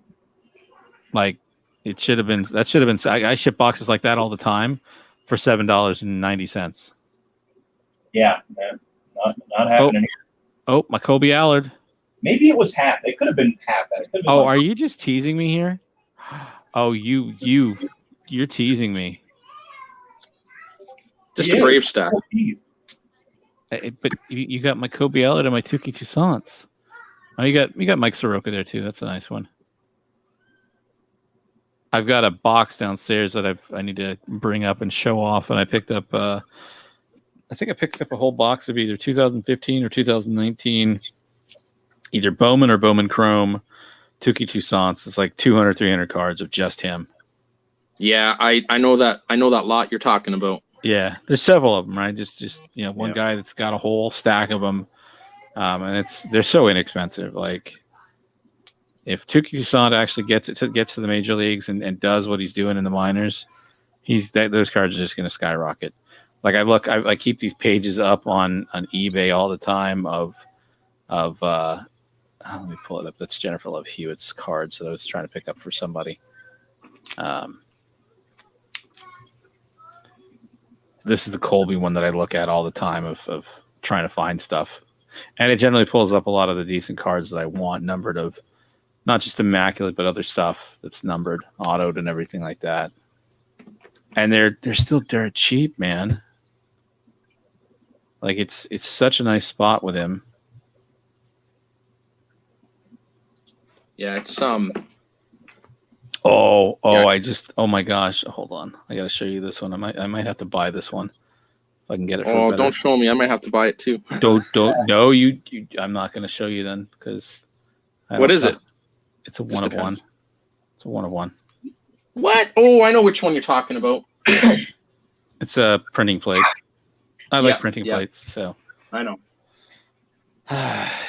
Like it should have been. That should have been. I ship boxes like that all the time for $7.90. Yeah, man, not happening here. Oh, my Kobe Allard. Maybe it was half. It could have been half that. Oh, are you just teasing me here? Oh, you're teasing me. Just a brave stack. But you got my Kobe Allard and my Tuki Toussaint's. Oh, you got Mike Soroka there too. That's a nice one. I've got a box downstairs that I need to bring up and show off, and I picked up. I think I picked up a whole box of either 2015 or 2019, either Bowman or Bowman Chrome, Tuki Toussaint's. It's like 200, 300 cards of just him. Yeah, I know that. I know that lot you're talking about. Yeah, there's several of them, right? Just one guy that's got a whole stack of them. And they're so inexpensive. Like if Tuki Toussaint actually gets to the major leagues and does what he's doing in the minors, those cards are just going to skyrocket. Like I keep these pages up on eBay all the time of let me pull it up. That's Jennifer Love Hewitt's cards that I was trying to pick up for somebody. This is the Colby one that I look at all the time of trying to find stuff. And it generally pulls up a lot of the decent cards that I want numbered of not just immaculate, but other stuff that's numbered, autoed, and everything like that. and they're still dirt cheap, man. Like it's such a nice spot with him. Yeah, it's Oh, Yeah. oh my gosh. Hold on. I gotta show you this one. I might have to buy this one if I can get it for Oh, better. don't show me. I might have to buy it too. Don't no, you I'm not gonna show you then because What is it? It's a one of one. depends. It's a one of one. What? Oh, I know which one you're talking about. It's a printing plate. I like Yeah, printing yeah. plates, so I know.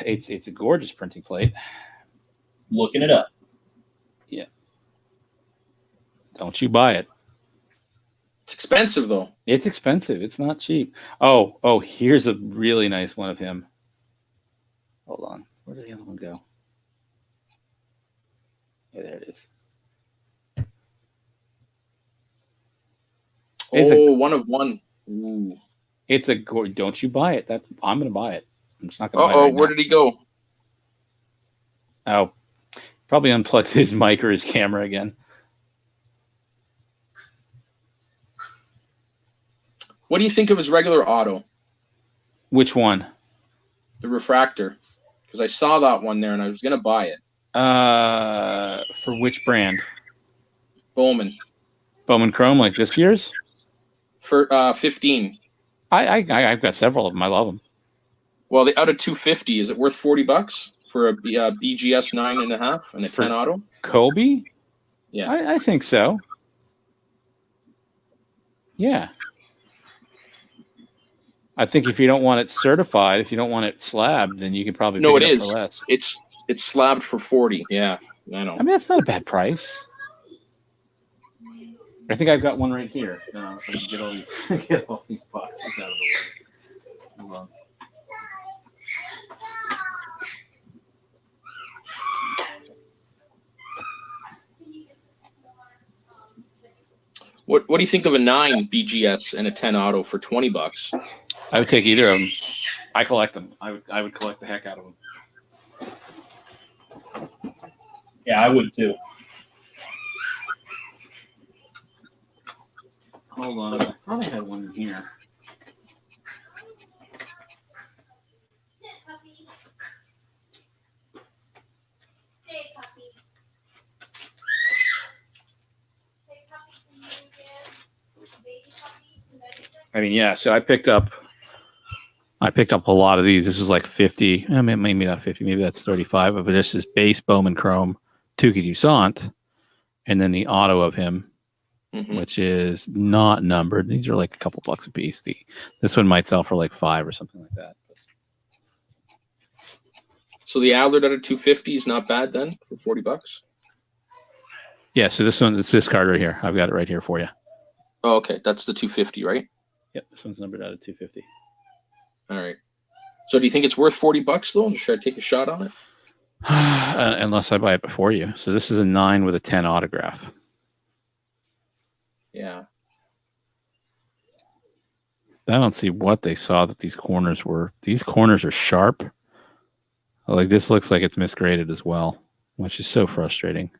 it's a gorgeous printing plate. Looking it up. Don't you buy it. It's expensive though. It's expensive. It's not cheap. Oh, here's a really nice one of him. Hold on. Where did the other one go? Yeah, there it is. It's Oh, one of one. Ooh. It's a don't you buy it. I'm gonna buy it. I'm just not gonna buy it. Uh-oh, right where now. did he go? Oh, probably unplugged his mic or his camera again. What do you think of his regular auto, Which one? the refractor? Because I saw that one there and I was gonna buy it. For which brand? Bowman Bowman Chrome, like this year's? for 15. I've got several of them. I love them. Well, the out of 250, is it worth $40 for a BGS 9.5 and a For- 10 auto? Kobe? Yeah. I think so. Yeah. I think if you don't want it certified, if you don't want it slabbed, then you could probably No, pick it it up is. for less. It's slabbed for 40. Yeah, I know. I mean, that's not a bad price. I think I've got one right here. No, I can get all these boxes out of the way. Hold on. What do you think of a 9 BGS and a 10 auto for $20? I would take either of them. I collect them. I would collect the heck out of them. Yeah, I would too. Hold on. I thought I had one in here. I mean, yeah. So I picked up a lot of these. This is like 50. I mean, maybe not 50. Maybe that's 35 of it. This is base Bowman Chrome, Tukey Toussaint, and then the auto of him, Mhm. which is not numbered. These are like a couple bucks a piece. This one might sell for like $5 or something like that. So the Allard out of 250 is not bad then for $40? Yeah. So this one, it's this card right here. I've got it right here for you. Oh, okay. That's the 250, right? Yep. This one's numbered out of 250. All right. So do you think it's worth $40 though? Should I take a shot on it? Unless I buy it before you. So this is a 9 with a 10 autograph. Yeah. I don't see what they saw that these corners were. These corners are sharp. Like this looks like it's misgraded as well, which is so frustrating.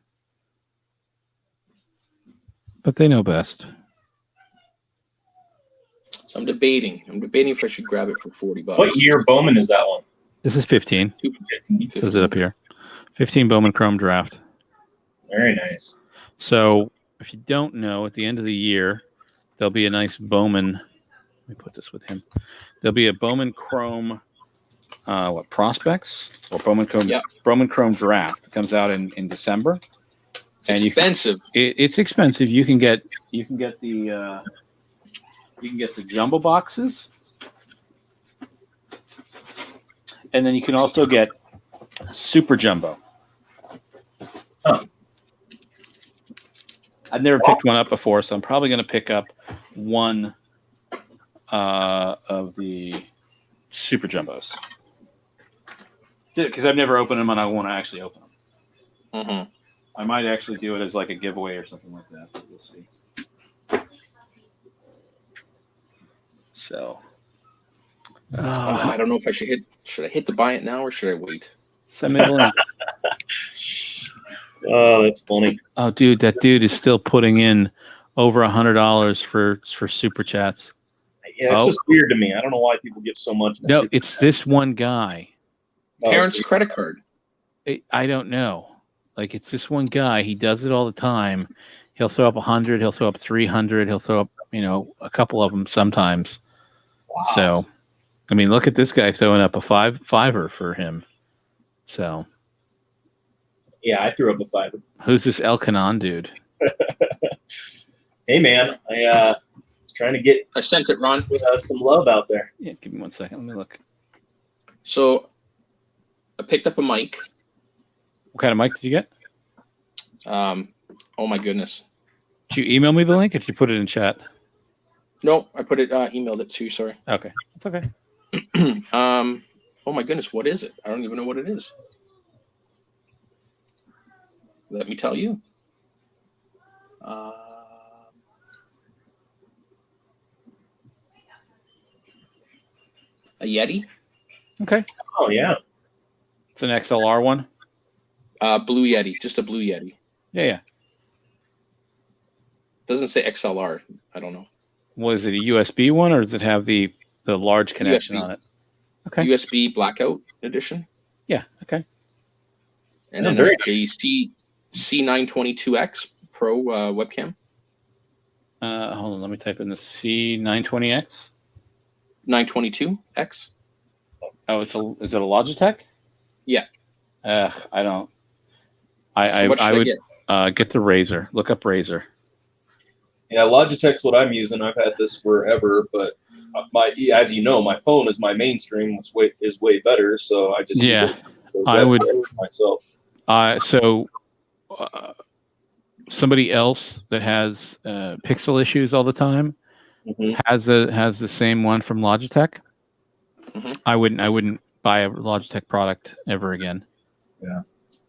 But they know best. So I'm debating if I should grab it for $40. What year Bowman is that one? This is 15. 15. Says it up here. 15 Bowman Chrome draft. Very nice. So if you don't know, at the end of the year, there'll be a nice Bowman. Let me put this with him. There'll be a Bowman Chrome, prospects or Bowman Chrome, Yep. Bowman Chrome draft. It comes out in December. It's And expensive. It's expensive. You can get the jumbo boxes, and then you can also get super jumbo. Huh. I've never picked one up before, so I'm probably going to pick up one of the super jumbos because I've never opened them and I want to actually open them. Mm-hmm. I might actually do it as like a giveaway or something like that. But we'll see. So, I don't know if I should hit the buy it now or should I wait? send me the link. Oh, that's funny. Oh, dude, that dude is still putting in over $100 for super chats. Yeah, it's Oh. just weird to me. I don't know why people give so much. No, it's this one guy. Parents' credit card. I don't know. Like, it's this one guy. He does it all the time. He'll throw up 100. He'll throw up 300. He'll throw up, a couple of them sometimes. Wow. So, I mean, look at this guy throwing up a fiver for him. So, Yeah, I threw up a fiver. who's this El Kanon dude? Hey, man, I was trying to get I sent it, Ron. some love out there. Yeah, give me 1 second. Let me look. So I picked up a mic. What kind of mic did you get? Oh my goodness. Did you email me the link or did you put it in chat? No, I put it emailed it to you, sorry. Okay. It's okay. Oh my goodness, what is it? I don't even know what it is. Let me tell you. A Yeti? Okay. Oh, yeah. It's an XLR one? Blue Yeti, just a blue Yeti. Yeah. Doesn't say XLR. I don't know. Was it a USB one or does it have the large connection USB. on it? Okay. USB blackout edition. Yeah. Okay. And Oh, then very a nice. C922X Pro webcam. Hold on. Let me type in the C920X. 922X. Oh, is it a Logitech? Yeah. I don't. So what should I I would get? get the Razer. Look up Razer. Yeah, Logitech's what I'm using. I've had this forever, but as you know, my phone is my mainstream, which is way better. So I just use I would myself. Somebody else that has pixel issues all the time has the same one from Logitech. Mhm. I wouldn't buy a Logitech product ever again. Yeah.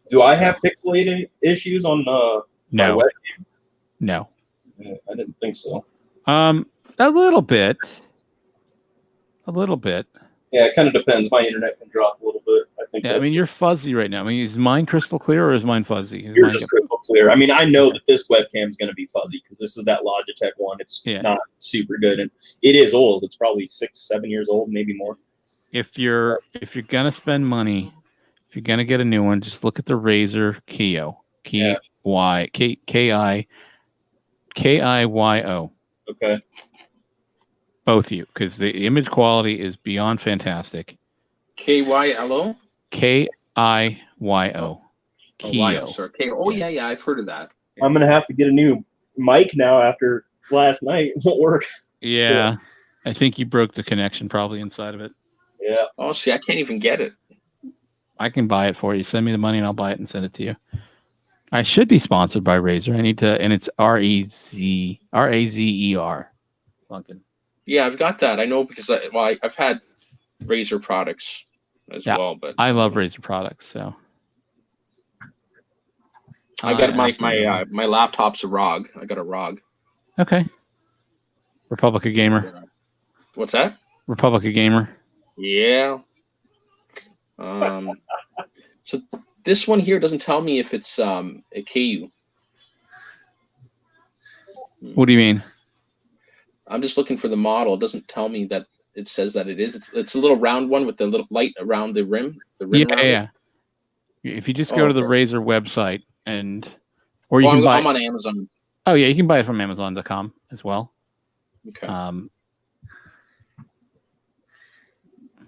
Do I have pixelated issues on my No. webcam? No. Yeah, I didn't think so. A little bit. A little bit. Yeah, it kind of depends. My internet can drop a little bit. I think. Yeah, I mean, you're fuzzy right now. I mean, is mine crystal clear or is mine fuzzy? Is You're mine just crystal clear. I mean, I know that this webcam is going to be fuzzy because this is that Logitech one. It's not super good, and it is old. It's probably 6-7 years old, maybe more. If you're gonna spend money, if you're gonna get a new one, just look at the Razer Kiyo. Kiyo. Okay. Both of you, because the image quality is beyond fantastic. KYLO? Kiyo. Kiyo. Sorry. Yeah, I've heard of that. I'm gonna have to get a new mic now after last night. It won't work. Yeah, so. I think you broke the connection probably inside of it. Yeah. Oh, see, I can't even get it. I can buy it for you. Send me the money and I'll buy it and send it to you. I should be sponsored by Razer. I need to, and it's Razer. Funkin'. Yeah, I've got that. I know because I've had Razer products as well, but I love Razer products. So I got my laptop's a ROG. I got a ROG. Okay. Republica Gamer. What's that? Republica Gamer. Yeah. So this one here doesn't tell me if it's a KU. What do you mean? I'm just looking for the model. It doesn't tell me that it says that it is. It's a little round one with the little light around the rim. Yeah. If you just go to the Razer website or you can buy. I'm on Amazon. Oh yeah, you can buy it from Amazon.com as well. Okay.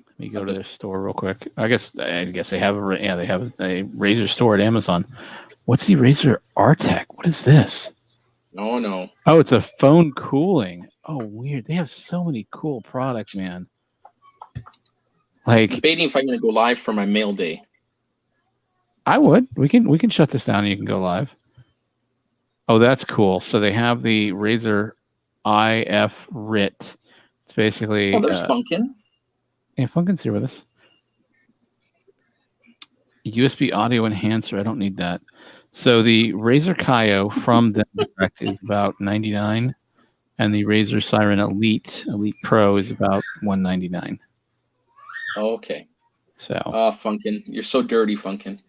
Let me go to their store real quick. I guess they have a Razer store at Amazon. What's the Razer Artec? What is this? No. Oh, it's a phone cooling. Oh, weird. They have so many cool products, man. Like, debating if I'm going to go live for my mail day. I would. We can shut this down and you can go live. Oh, that's cool. So they have the Razer IF RIT. It's basically. Oh, there's Funkin'. Yeah, Funkin's here with us. USB audio enhancer. I don't need that. So the Razer Kiyo from them direct is about $99, and the Razer Siren Elite Pro is about $199. Okay. So. Funkin', you're so dirty, Funkin'.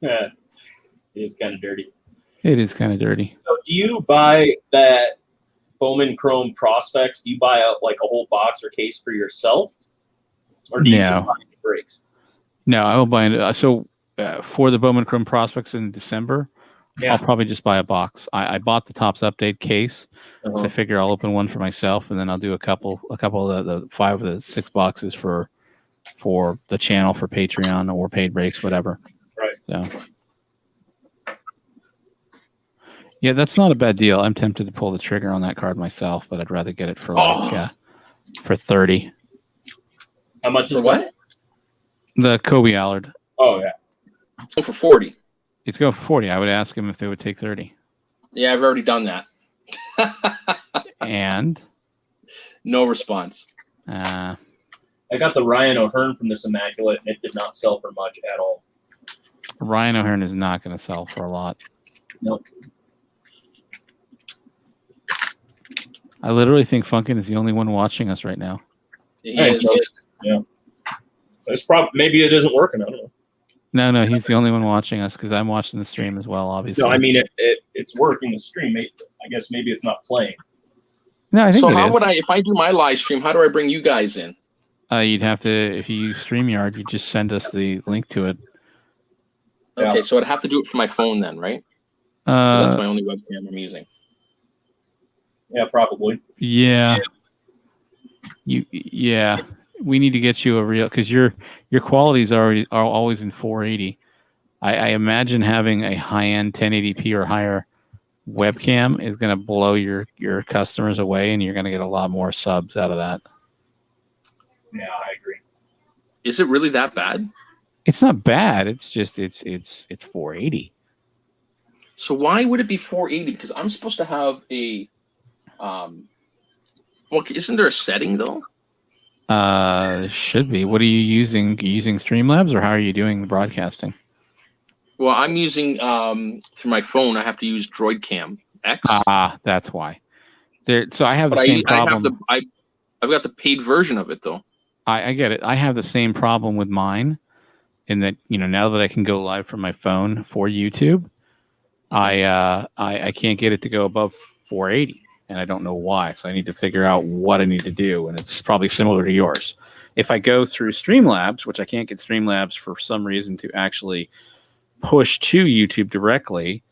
Yeah. It is kind of dirty. It is kind of dirty. So do you buy that Bowman Chrome Prospects? Do you buy like a whole box or case for yourself? Or do you No. just buy the brakes? No, I will buy it. For the Bowman Chrome Prospects in December, I'll probably just buy a box. I bought the Topps Update case, so I figure I'll open one for myself, and then I'll do a couple of the 5 of the 6 boxes for the channel, for Patreon or paid breaks, whatever. Right. So, yeah, that's not a bad deal. I'm tempted to pull the trigger on that card myself, but I'd rather get it for for 30. How much is For what? The Kobe Allard. Oh yeah. So for 40. It's go for 40. I would ask him if they would take 30. Yeah, I've already done that. And no response. I got the Ryan O'Hearn from this Immaculate, and it did not sell for much at all. Ryan O'Hearn is not going to sell for a lot. Nope. I literally think Funkin is the only one watching us right now. He is. Yeah. It's maybe it isn't working. I don't know. No, he's the only one watching us because I'm watching the stream as well, obviously. No, I mean it's working the stream. I guess maybe it's not playing. No, I think So it how is. would if I do my live stream, how do I bring you guys in? You'd have to, if you use StreamYard, you just send us the link to it. Okay, so I'd have to do it from my phone then, right? 'Cause that's my only webcam I'm using. Yeah, probably. Yeah. Yeah. We need to get you a real, because your qualities are always in 480. I imagine having a high-end 1080p or higher webcam is going to blow your customers away, and you're going to get a lot more subs out of that. Yeah, I agree. Is it really that bad? It's not bad. It's just it's 480. So why would it be 480? Because I'm supposed to have a well, isn't there a setting though? Should be. What are you using? Are you using Streamlabs, or how are you doing the broadcasting? Well, I'm using through my phone. I have to use DroidCam X. That's why. So I have the But same problem. I've got the paid version of it though. I get it. I have the same problem with mine, in that now that I can go live from my phone for YouTube, I can't get it to go above 480, and I don't know why. So I need to figure out what I need to do, and it's probably similar to yours. If I go through Streamlabs, which I can't get Streamlabs for some reason to actually push to YouTube directly,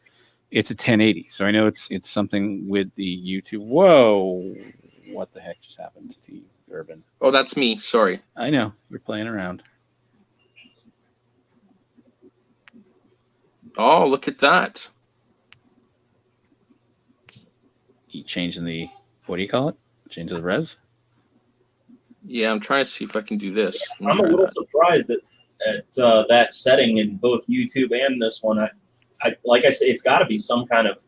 it's a 1080. So I know it's something with the YouTube. Whoa, what the heck just happened to you, Urban? Oh, that's me. Sorry. I know, you're playing around. Oh, look at that. You changing the, what do you call it? Changing the res? Yeah, I'm trying to see if I can do this. I'm a little surprised at that setting in both YouTube and this one. I like I say, it's got to be some kind of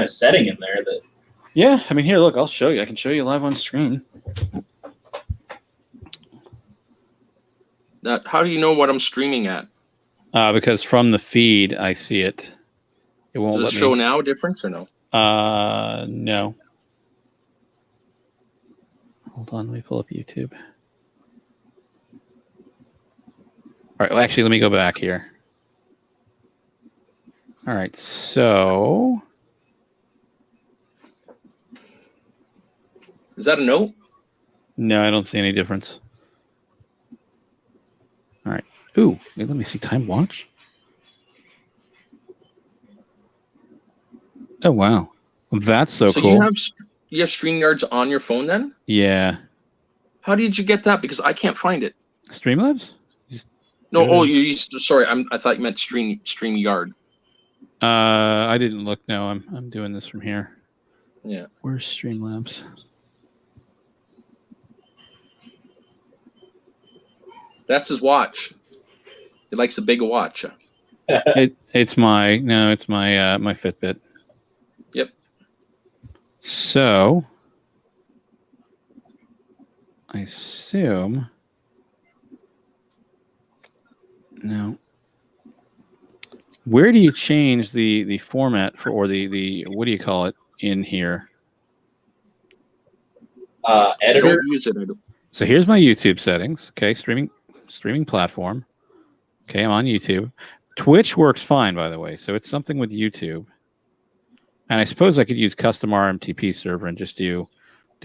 setting in there that. Yeah, I mean, here, look, I'll show you. I can show you live on screen. Now, how do you know what I'm streaming at? Because from the feed, I see it. It won't Does it let show me. now a difference or no? No. Hold on, let me pull up YouTube. All right, well, actually, let me go back here. All right, so. Is that a no? No, I don't see any difference. All right. Ooh, wait, let me see time watch. Oh, wow. That's so cool. You have StreamYards on your phone then? Yeah. How did you get that? Because I can't find it. Streamlabs? No, sorry, I thought you meant StreamYard. I didn't look. No, I'm doing this from here. Yeah. Where's Streamlabs? That's his watch. He likes the big watch. It's my my Fitbit. Yep. So I assume no. Where do you change the format for, or the what do you call it in here? Editor. Don't use it. So here's my YouTube settings. Okay, streaming platform. Okay, I'm on YouTube. Twitch works fine, by the way. So it's something with YouTube. And I suppose I could use custom RMTP server and just do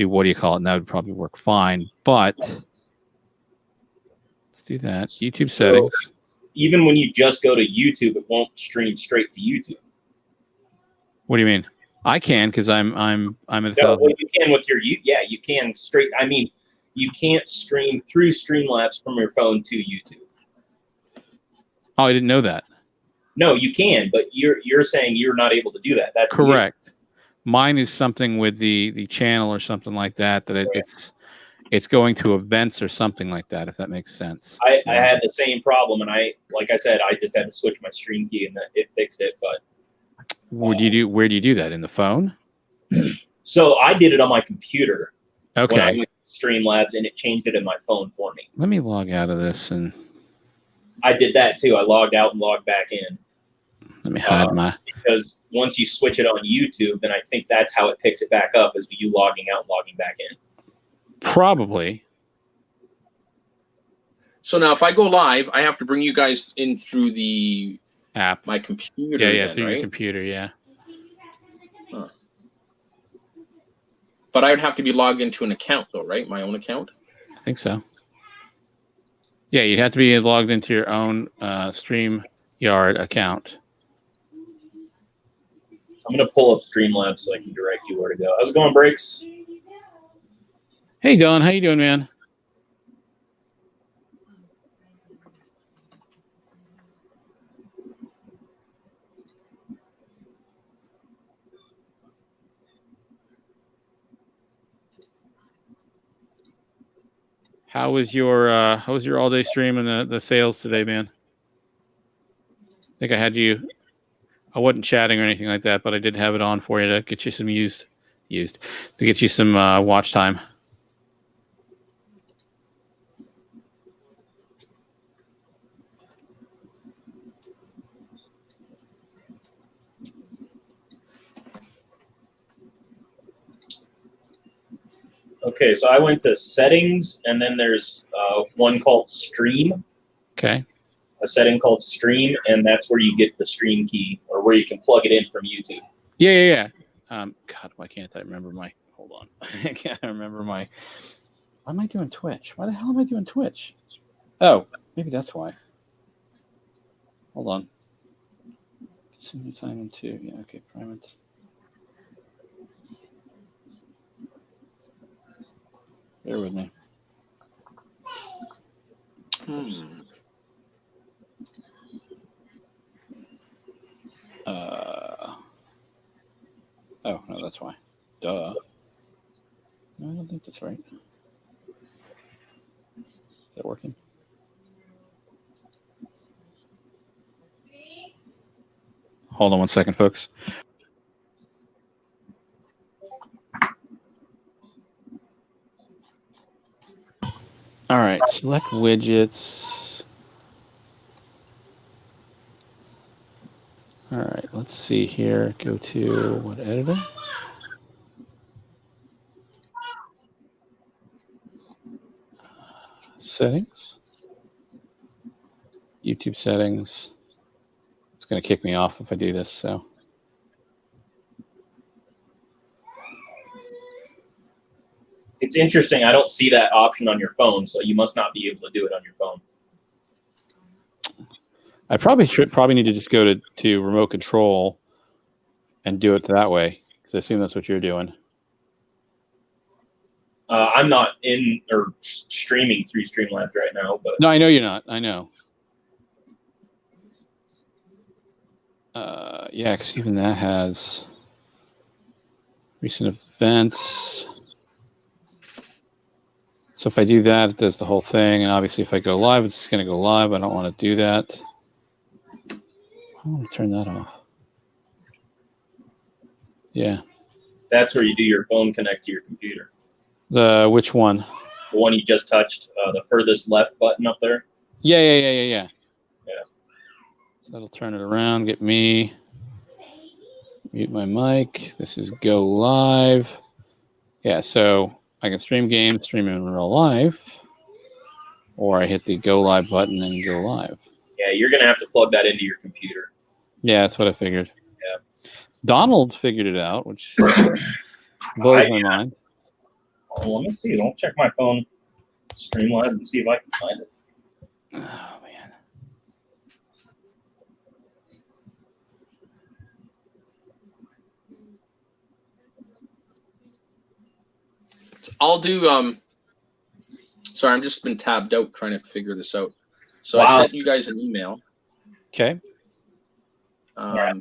what do you call it? And that would probably work fine. But let's do that. YouTube So, settings. even when you just go to YouTube, it won't stream straight to YouTube. What do you mean? I can because I'm at No, well, you can with your you can straight. I mean, you can't stream through Streamlabs from your phone to YouTube. Oh, I didn't know that. No, you can, but you're saying you're not able to do that. That's the Correct. Mine is something with the channel or something like that. It's going to events or something like that. If that makes sense. I So- had the same problem, and like I said, I just had to switch my stream key, and it fixed it. But Where do you do that? In the phone? so I did it on my computer when I Okay. went to Streamlabs, and it changed it in my phone for me. Let me log out of this and I did that too. I logged out and logged back in let me hide my. because once you switch it on YouTube, then I think that's how it picks it back up, is you logging out and logging back in. Probably. So now, if I go live, I have to bring you guys in through the App. my computer. Yeah, then, through right? your computer, yeah. But I would have to be logged into an account, though, right? My own account. I think so. Yeah, you'd have to be logged into your own StreamYard account. I'm going to pull up Streamlabs so I can direct you where to go. How's it going, Breaks? Hey, Don, how you doing, man? How was your all day stream and the sales today, man? I think I had you. I wasn't chatting or anything like that, but I did have it on for you to get you some used to get you some watch time. Okay, so I went to settings, and then there's one called stream, Okay. a setting called stream, and that's where you get the stream key, or where you can plug it in from YouTube. Yeah. God, why can't I remember my? Hold on, I can't remember my. Why am I doing Twitch? Why the hell am I doing Twitch? Oh, maybe that's why. Hold on. Send your time into okay, Primant. Bear with me. Oh no, that's why. Duh. No, I don't think that's right. Is that working? Hold on one second, folks. All right, select widgets. All right, let's see here. Go to what editor? Settings. YouTube settings. It's going to kick me off if I do this, so. It's interesting. I don't see that option on your phone, so you must not be able to do it on your phone. I probably need to just go to remote control and do it that way, because I assume that's what you're doing. I'm not in or streaming through Streamlabs right now, but No, I know you're not. I know. Yeah, because even that has recent events. So if I do that, it does the whole thing. And obviously, if I go live, it's just going to go live. I don't want to do that. I want to turn that off. Yeah. that's where you do your phone connect to your computer. Which one? The one you just touched, the furthest left button up there. Yeah. Yeah. So that'll turn it around, get me, mute my mic. This is go live. Yeah, so I can stream games, stream in real life, or I hit the go live button and go live. Yeah, you're gonna have to plug that into your computer. Yeah, that's what I figured. Yeah. Donald figured it out, which blows my mind. Oh, let me see. I'll check my phone, Streamlabs, and see if I can find it. Oh man. I'll do. Sorry, I'm just been tabbed out trying to figure this out. So Wow. I sent you guys an email. Okay.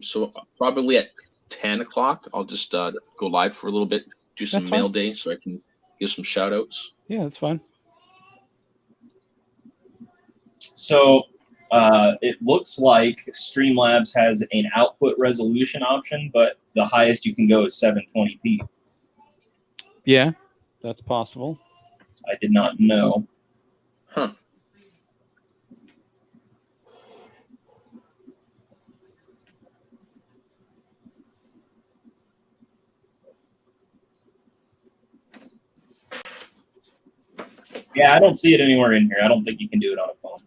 So probably at 10 o'clock, I'll just go live for a little bit, do some That's mail fine. day so I can give some shout outs. Yeah, that's fine. So it looks like Streamlabs has an output resolution option, but the highest you can go is 720p. Yeah, that's possible. I did not know. Huh. Yeah, I don't see it anywhere in here. I don't think you can do it on a phone.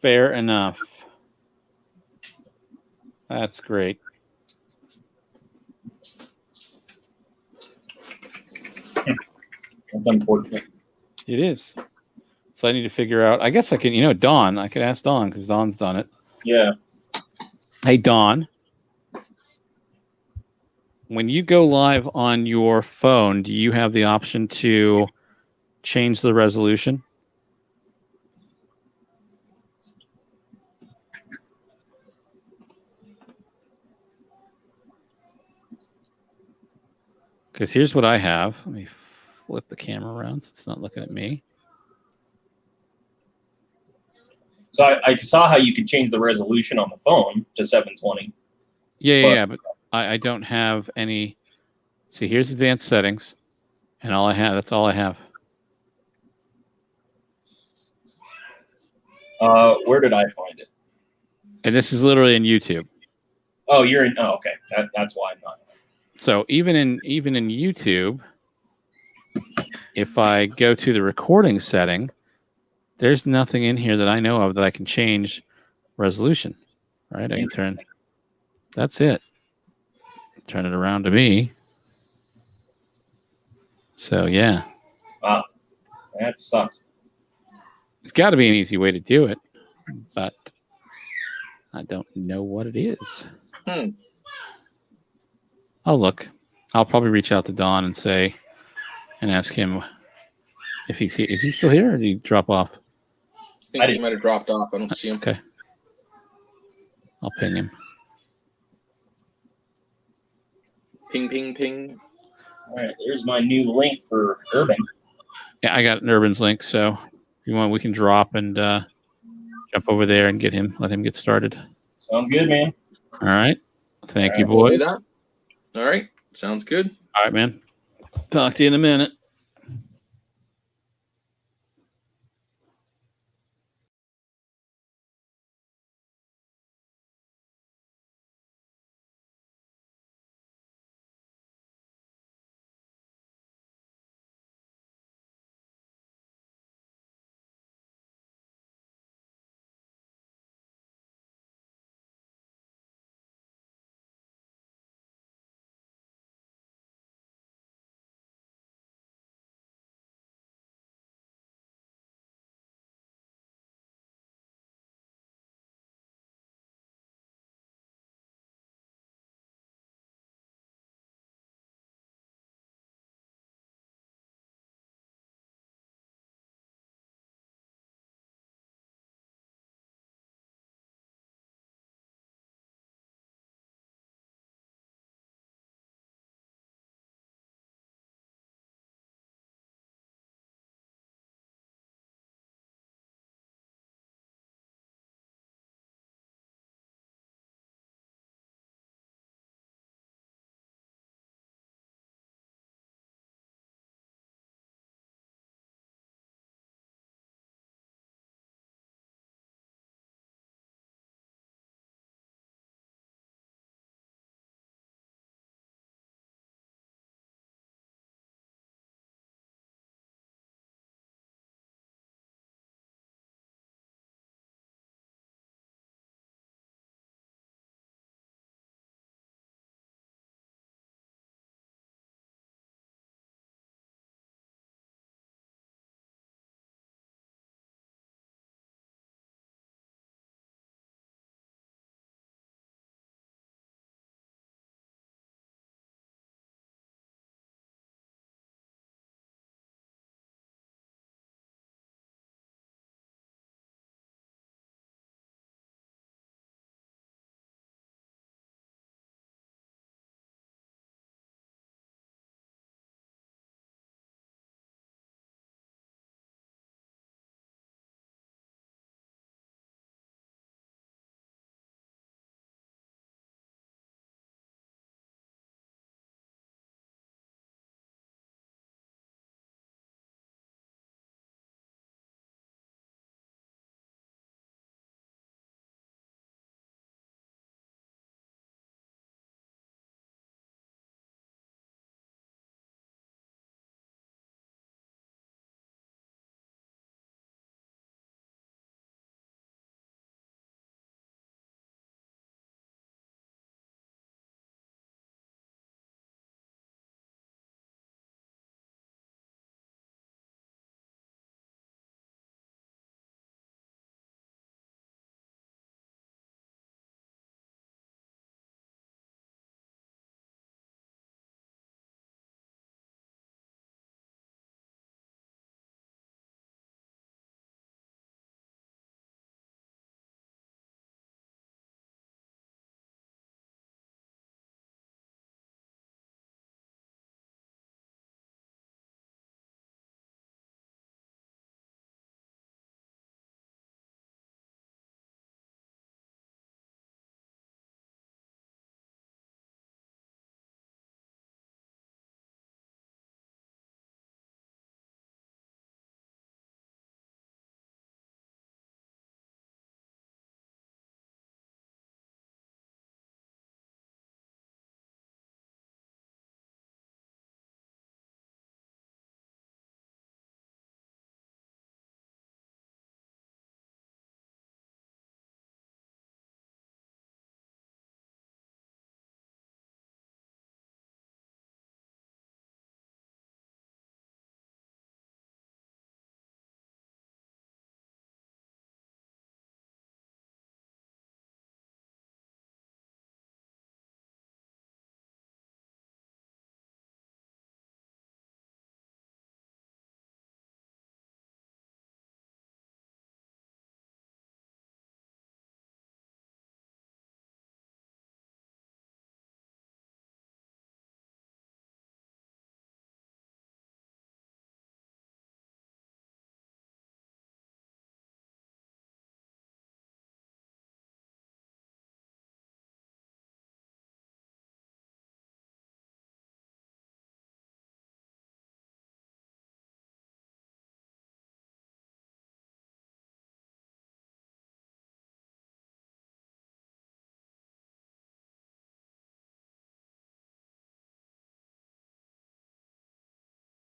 Fair enough. That's great. That's unfortunate. It is. So I need to figure out. I guess I can, Dawn. I could ask Dawn because Dawn's done it. Yeah. Hey, Dawn. When you go live on your phone, do you have the option to change the resolution? Because here's what I have. Let me flip the camera around so it's not looking at me. So I saw how you could change the resolution on the phone to 720. Yeah, but I don't have any. See, here's advanced settings, and all I have. That's all I have. Where did I find it? And this is literally in YouTube. Oh, you're in. Oh, okay. That's why I'm not. So even in YouTube, if I go to the recording setting, there's nothing in here that I know of that I can change resolution. Right? I can turn. That's it. Turn it around to me. So yeah. Wow, that sucks. It's got to be an easy way to do it, but I don't know what it is. Oh, look. I'll probably reach out to Don and ask him if he's here. Is he still here or did he drop off? I think he might have dropped off. I don't see him. Okay. I'll ping him. Ping, ping, ping. All right, there's my new link for Urban. Yeah, I got an Urban's link, so if you want, we can drop and jump over there and let him get started. Sounds good, man. All right. Thank you, We'll boys. do that. All right. Sounds good. All right, man. Talk to you in a minute.